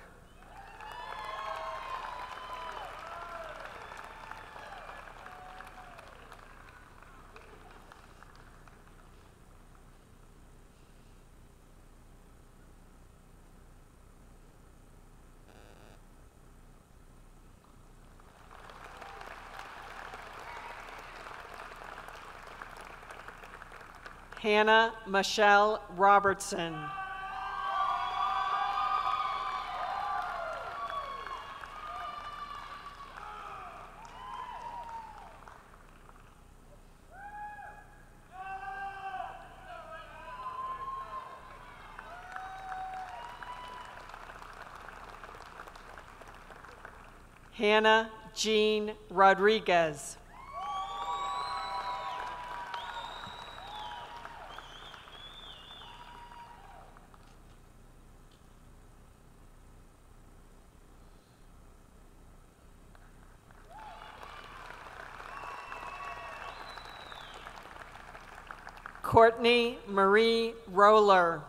Hannah Michelle Robertson. Hannah Jean Rodriguez. Courtney Marie Roller.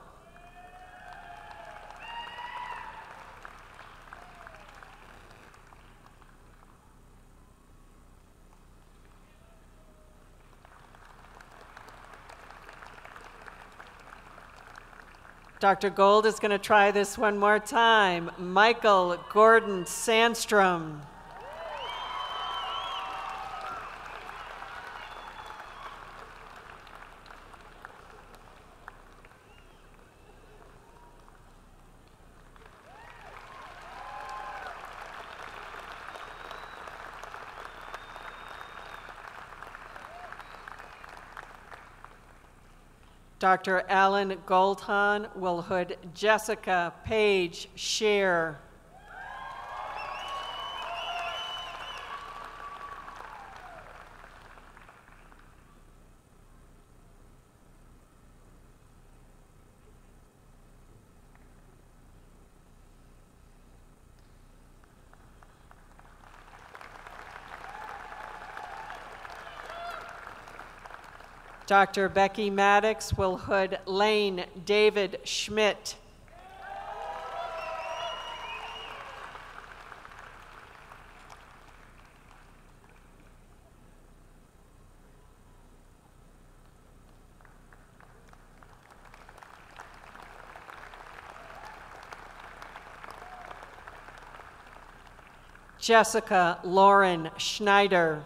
Dr. Gold is going to try this one more time. Michael Gordon Sandstrom. Dr. Alan Goldhahn will hood Jessica Page Scheer. Dr. Becky Maddox will hood Lane David Schmidt. Jessica Lauren Schneider.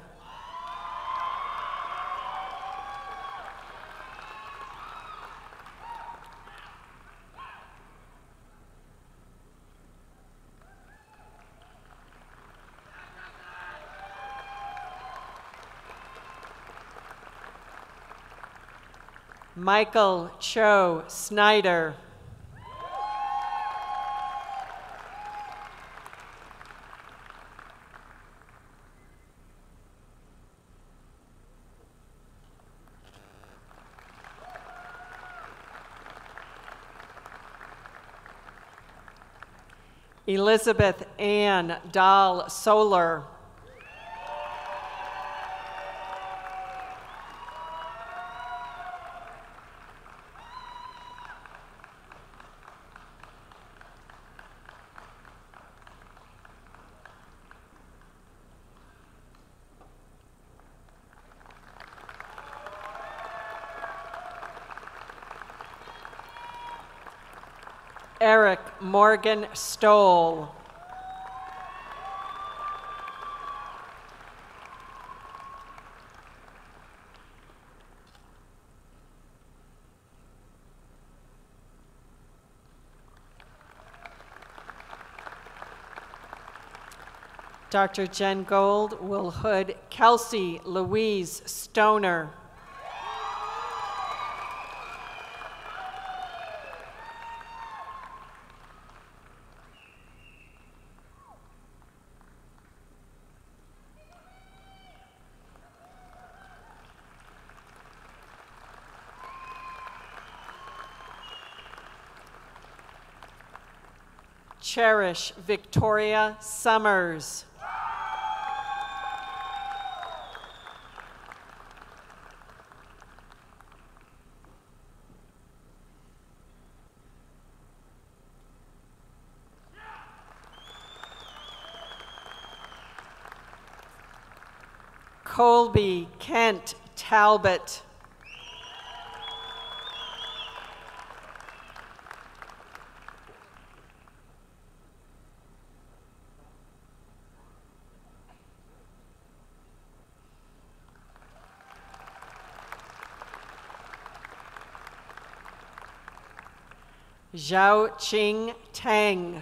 Michael Cho Snyder. Elizabeth Ann Dahl Solar. Eric Morgan Stoll. Dr. Jen Gold will hood Kelsey Louise Stoner. Cherish Victoria Summers. Colby Kent Talbot. Zhao Ching Tang.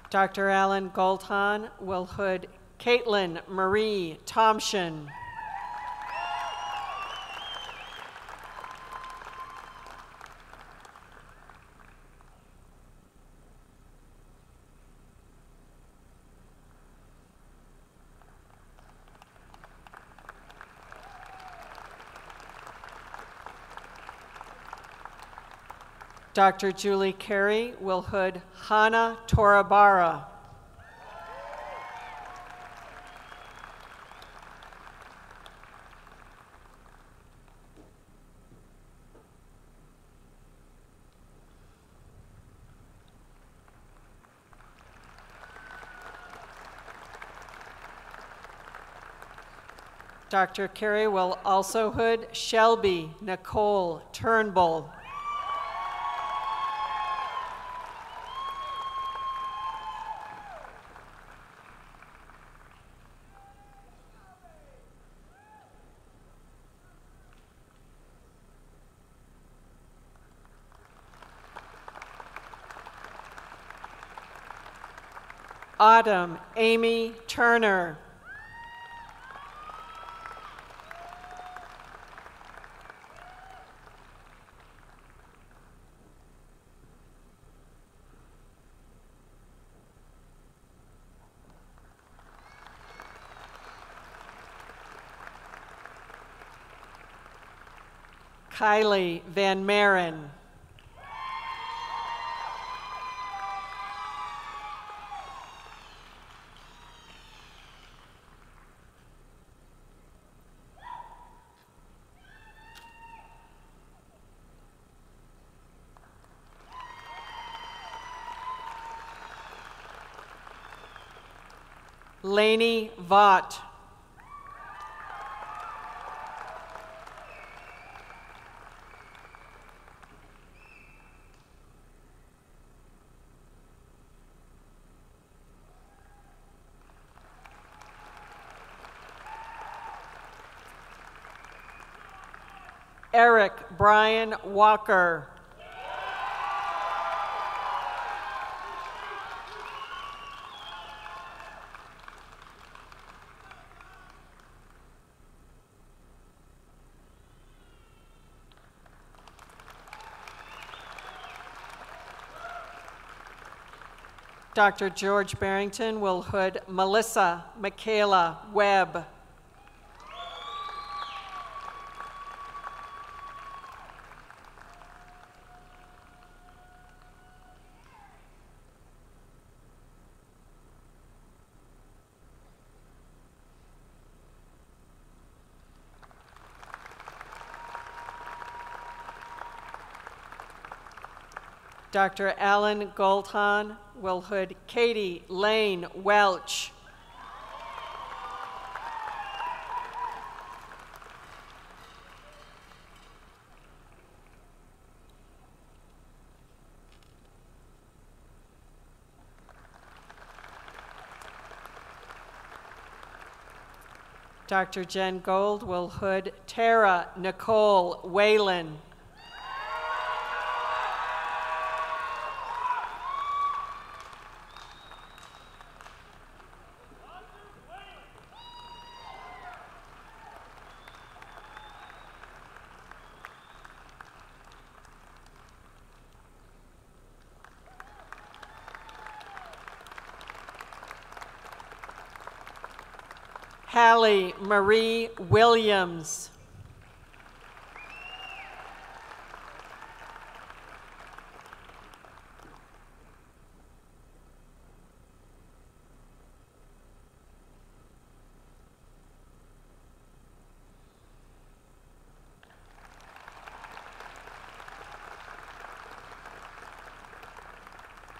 Dr. Alan Goldhahn will hood Caitlin Marie Tomshin. Dr. Julie Carey will hood Hana Torabara. Dr. Carey will also hood Shelby Nicole Turnbull. Autumn Amy Turner. Kylie Van Maren. Lainey Vaught. Eric Brian Walker. Dr. George Barrington will hood Melissa Michaela Webb. Dr. Alan Goldhahn will hood Katie Lane Welch. Dr. Jen Gold will hood Tara Nicole Whalen. Hallie Marie Williams.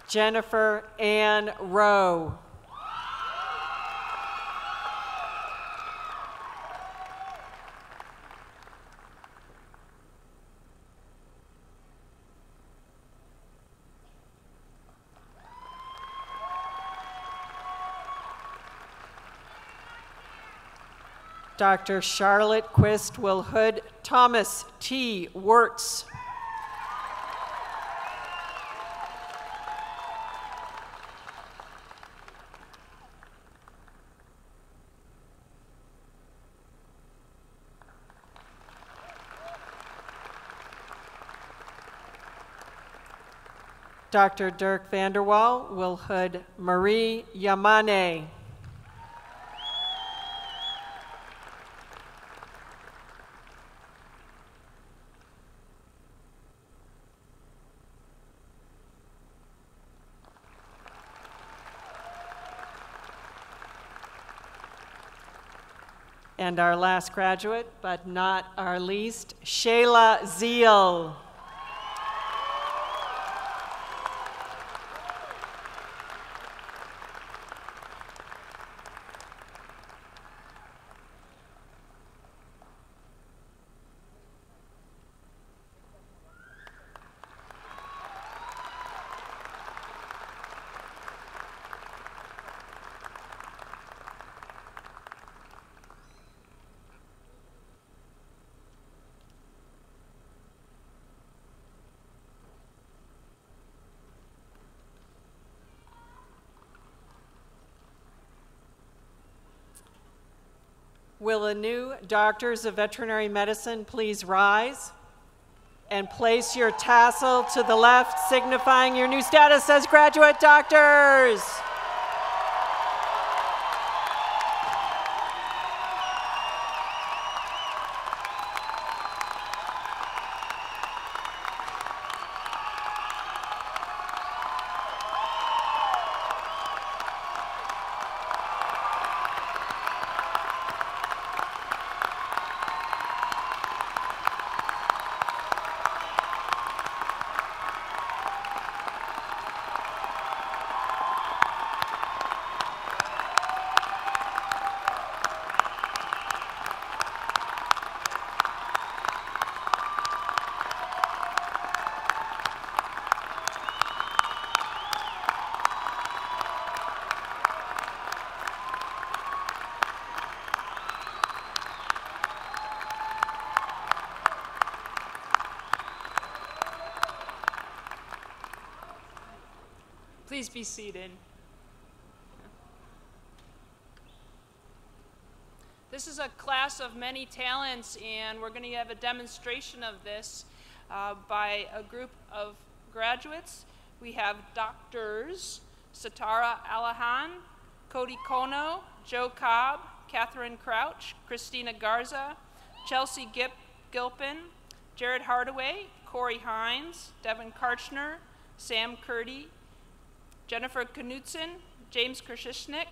Jennifer Ann Rowe. Dr. Charlotte Quist will hood Thomas T. Wirtz. Dr. Dirk Vanderwall will hood Marie Yamane. And our last graduate, but not our least, Shayla Zeal. Will the new doctors of veterinary medicine please rise and place your tassel to the left, signifying your new status as graduate doctors? Please be seated. This is a class of many talents, and we're going to have a demonstration of this by a group of graduates. We have Doctors Satara Alahan, Cody Kono, Joe Cobb, Catherine Crouch, Christina Garza, Chelsea Gilpin, Jared Hardaway, Corey Hines, Devin Karchner, Sam Curdy, Jennifer Knudsen, James Krishishnik,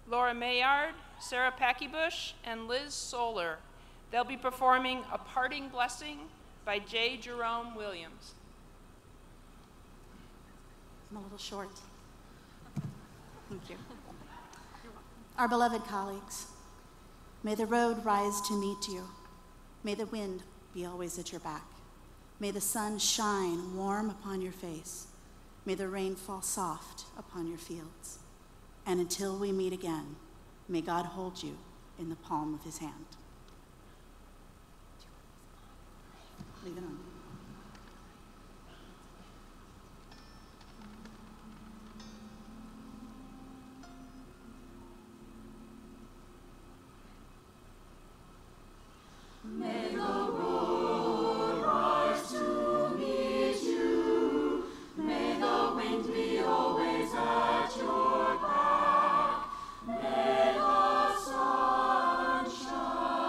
Laura Mayard, Sarah Packybush, and Liz Solar. They'll be performing A Parting Blessing by J. Jerome Williams. I'm a little short. Thank you. Our beloved colleagues, may the road rise to meet you. May the wind be always at your back. May the sun shine warm upon your face. May the rain fall soft upon your fields. And until we meet again, may God hold you in the palm of his hand. Leave it on. May the sun shine.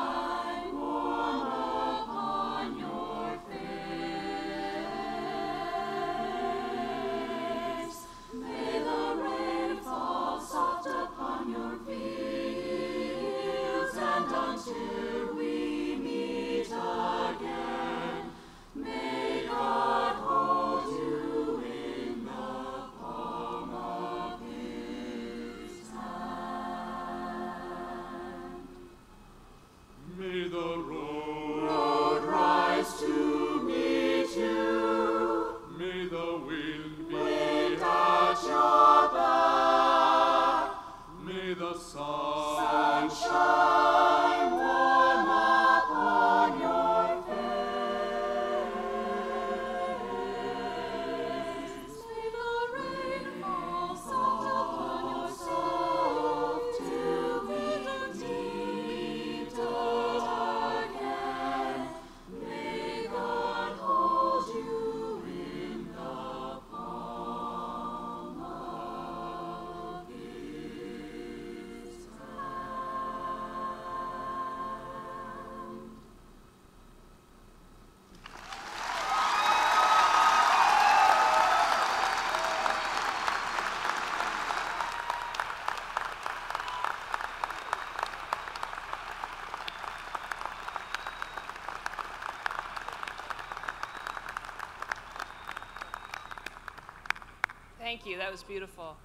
Thank you. That was beautiful.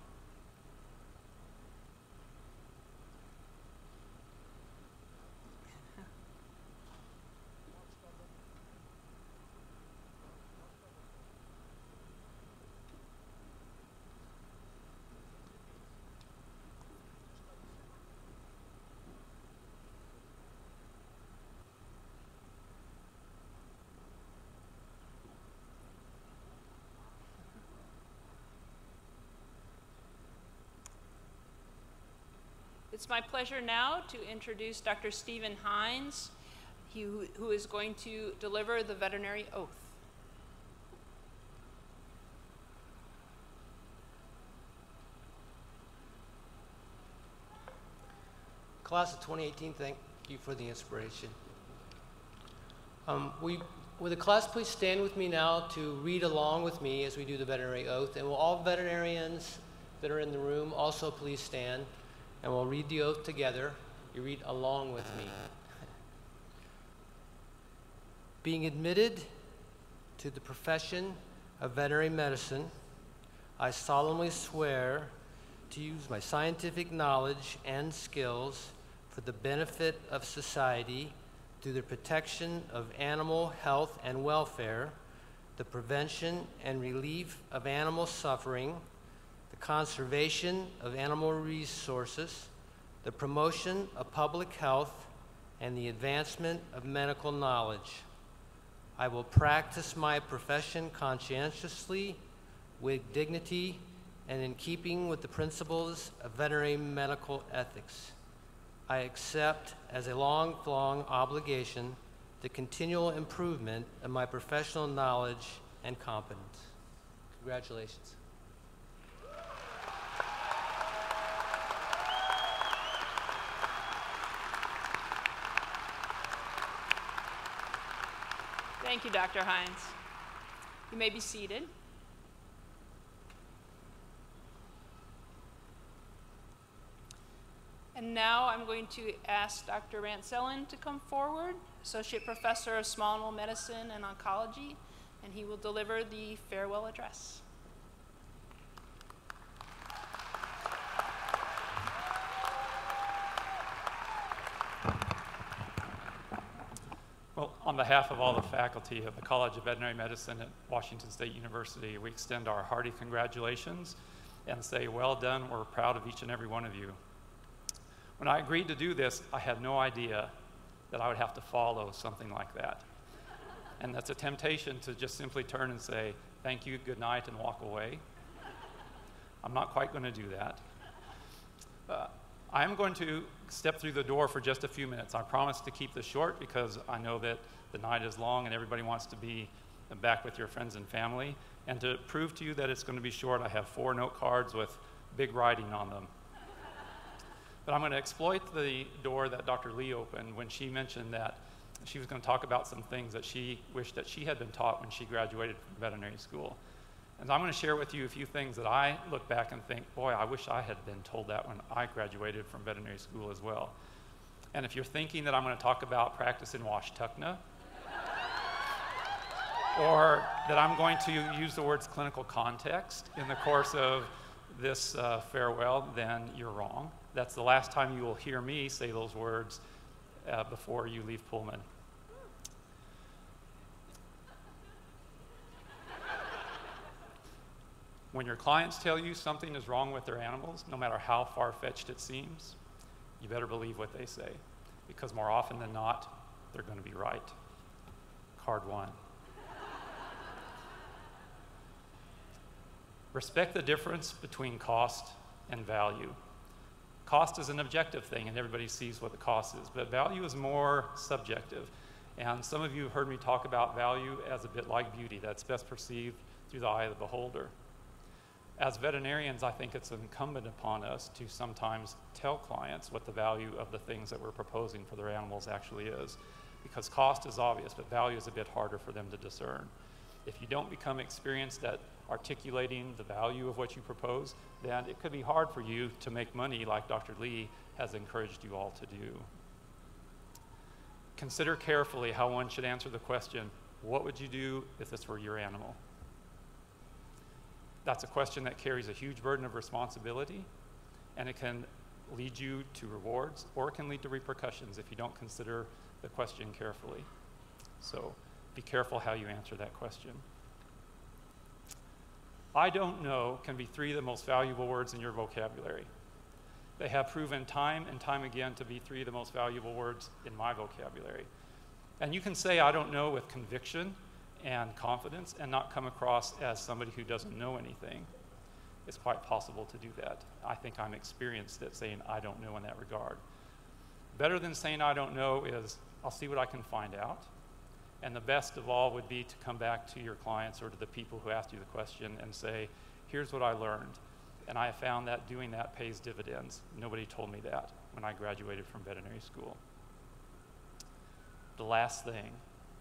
It's my pleasure now to introduce Dr. Stephen Hines, who is going to deliver the veterinary oath. Class of 2018, thank you for the inspiration. Will the class please stand with me now to read along with me as we do the veterinary oath, and will all veterinarians that are in the room also please stand, and we'll read the oath together. You read along with me. Being admitted to the profession of veterinary medicine, I solemnly swear to use my scientific knowledge and skills for the benefit of society through the protection of animal health and welfare, the prevention and relief of animal suffering, the conservation of animal resources, the promotion of public health, and the advancement of medical knowledge. I will practice my profession conscientiously, with dignity, and in keeping with the principles of veterinary medical ethics. I accept as a lifelong obligation the continual improvement of my professional knowledge and competence. Congratulations. Thank you, Dr. Hines. You may be seated. And now I'm going to ask Dr. Ransellen to come forward, Associate Professor of Small Animal Medicine and Oncology, and he will deliver the farewell address. Well, on behalf of all the faculty of the College of Veterinary Medicine at Washington State University, we extend our hearty congratulations and say, well done, we're proud of each and every one of you. When I agreed to do this, I had no idea that I would have to follow something like that. And that's a temptation to just simply turn and say, thank you, good night, and walk away. I'm not quite going to do that. I'm going to step through the door for just a few minutes. I promise to keep this short because I know that the night is long and everybody wants to be back with your friends and family. And to prove to you that it's going to be short, I have 4 note cards with big writing on them. But I'm going to exploit the door that Dr. Lee opened when she mentioned that she was going to talk about some things that she wished that she had been taught when she graduated from veterinary school. And I'm going to share with you a few things that I look back and think, boy, I wish I had been told that when I graduated from veterinary school as well. And if you're thinking that I'm going to talk about practice in Washtuckna, or that I'm going to use the words clinical context in the course of this farewell, then you're wrong. That's the last time you will hear me say those words before you leave Pullman. When your clients tell you something is wrong with their animals, no matter how far-fetched it seems, you better believe what they say, because more often than not, they're going to be right. Card 1. Respect the difference between cost and value. Cost is an objective thing, and everybody sees what the cost is, but value is more subjective. And some of you have heard me talk about value as a bit like beauty. That's best perceived through the eye of the beholder. As veterinarians, I think it's incumbent upon us to sometimes tell clients what the value of the things that we're proposing for their animals actually is. Because cost is obvious, but value is a bit harder for them to discern. If you don't become experienced at articulating the value of what you propose, then it could be hard for you to make money like Dr. Lee has encouraged you all to do. Consider carefully how one should answer the question, what would you do if this were your animal? That's a question that carries a huge burden of responsibility, and it can lead you to rewards, or it can lead to repercussions if you don't consider the question carefully. So be careful how you answer that question. I don't know can be 3 of the most valuable words in your vocabulary. They have proven time and time again to be 3 of the most valuable words in my vocabulary. And you can say I don't know with conviction and confidence and not come across as somebody who doesn't know anything. It's quite possible to do that. I think I'm experienced at saying I don't know in that regard. Better than saying I don't know is I'll see what I can find out. And the best of all would be to come back to your clients or to the people who asked you the question and say, here's what I learned. And I have found that doing that pays dividends. Nobody told me that when I graduated from veterinary school. The last thing,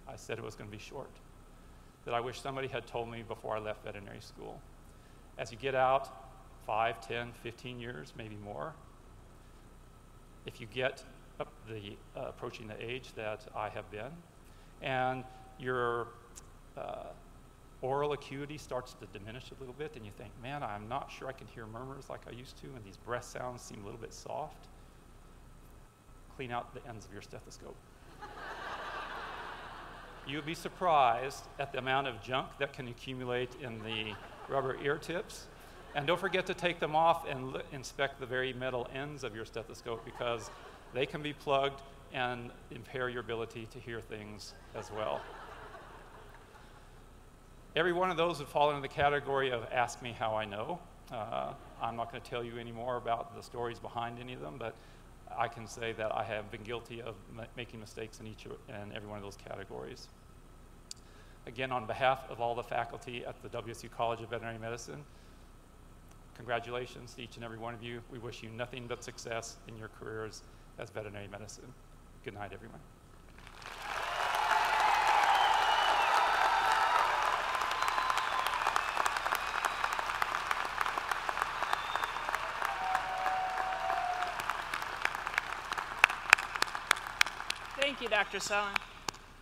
I said it was going to be short, that I wish somebody had told me before I left veterinary school. As you get out 5, 10, 15 years, maybe more, if you get up approaching the age that I have been, and your oral acuity starts to diminish a little bit, and you think, man, I'm not sure I can hear murmurs like I used to, and these breath sounds seem a little bit soft. Clean out the ends of your stethoscope. You'd be surprised at the amount of junk that can accumulate in the rubber ear tips. And don't forget to take them off and inspect the very metal ends of your stethoscope, because they can be plugged and impair your ability to hear things as well. Every one of those would fall into the category of ask me how I know. I'm not going to tell you any more about the stories behind any of them, but I can say that I have been guilty of making mistakes in each and every one of those categories. Again, on behalf of all the faculty at the WSU College of Veterinary Medicine, congratulations to each and every one of you. We wish you nothing but success in your careers as veterinary medicine. Good night, everyone. Thank you, Dr. Sellen.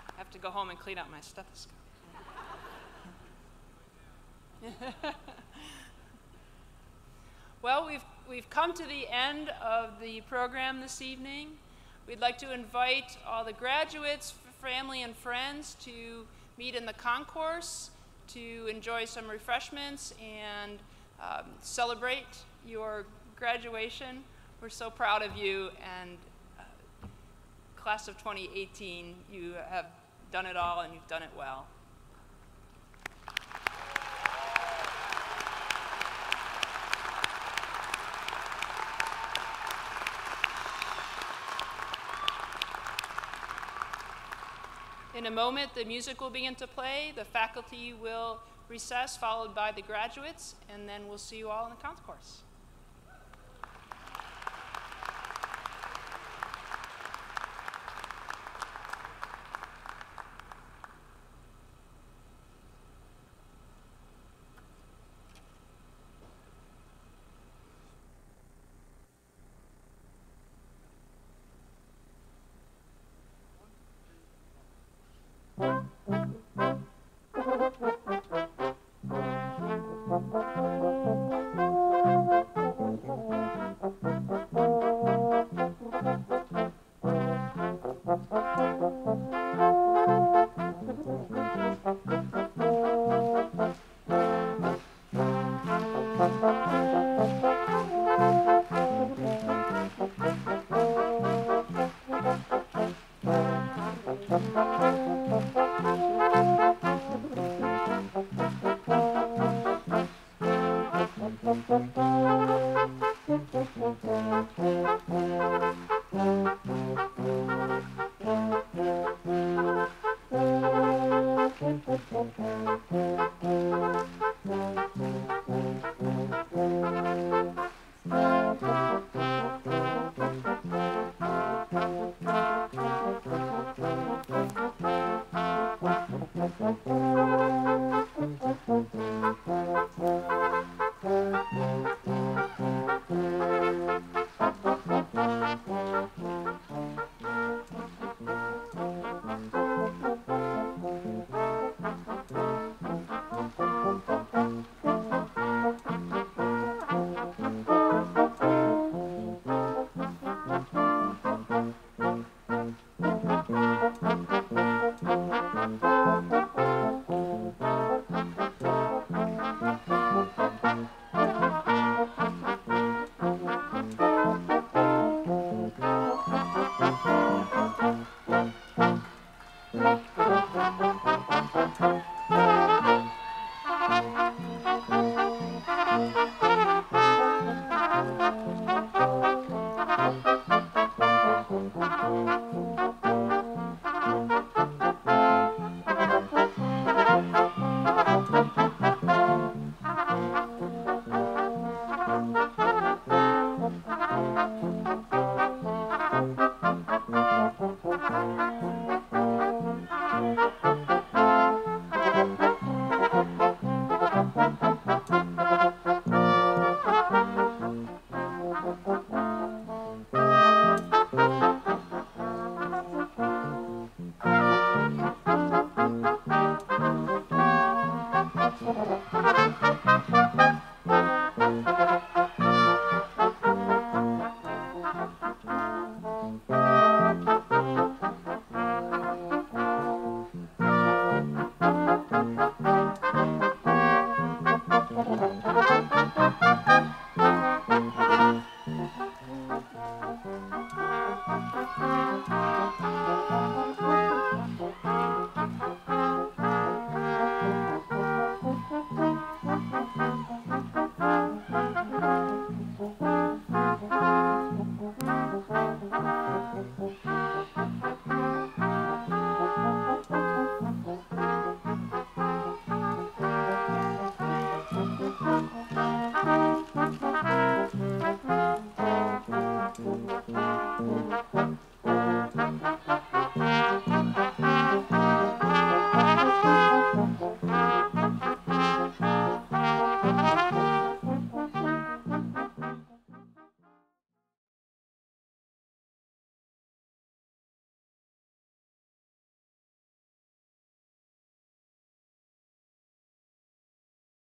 I have to go home and clean out my stethoscope. Well, we've come to the end of the program this evening. We'd like to invite all the graduates, family, and friends to meet in the concourse to enjoy some refreshments and celebrate your graduation. We're so proud of you, and class of 2018, you have done it all and you've done it well. In a moment, the music will begin to play, the faculty will recess, followed by the graduates, and then we'll see you all in the concourse. Thank you.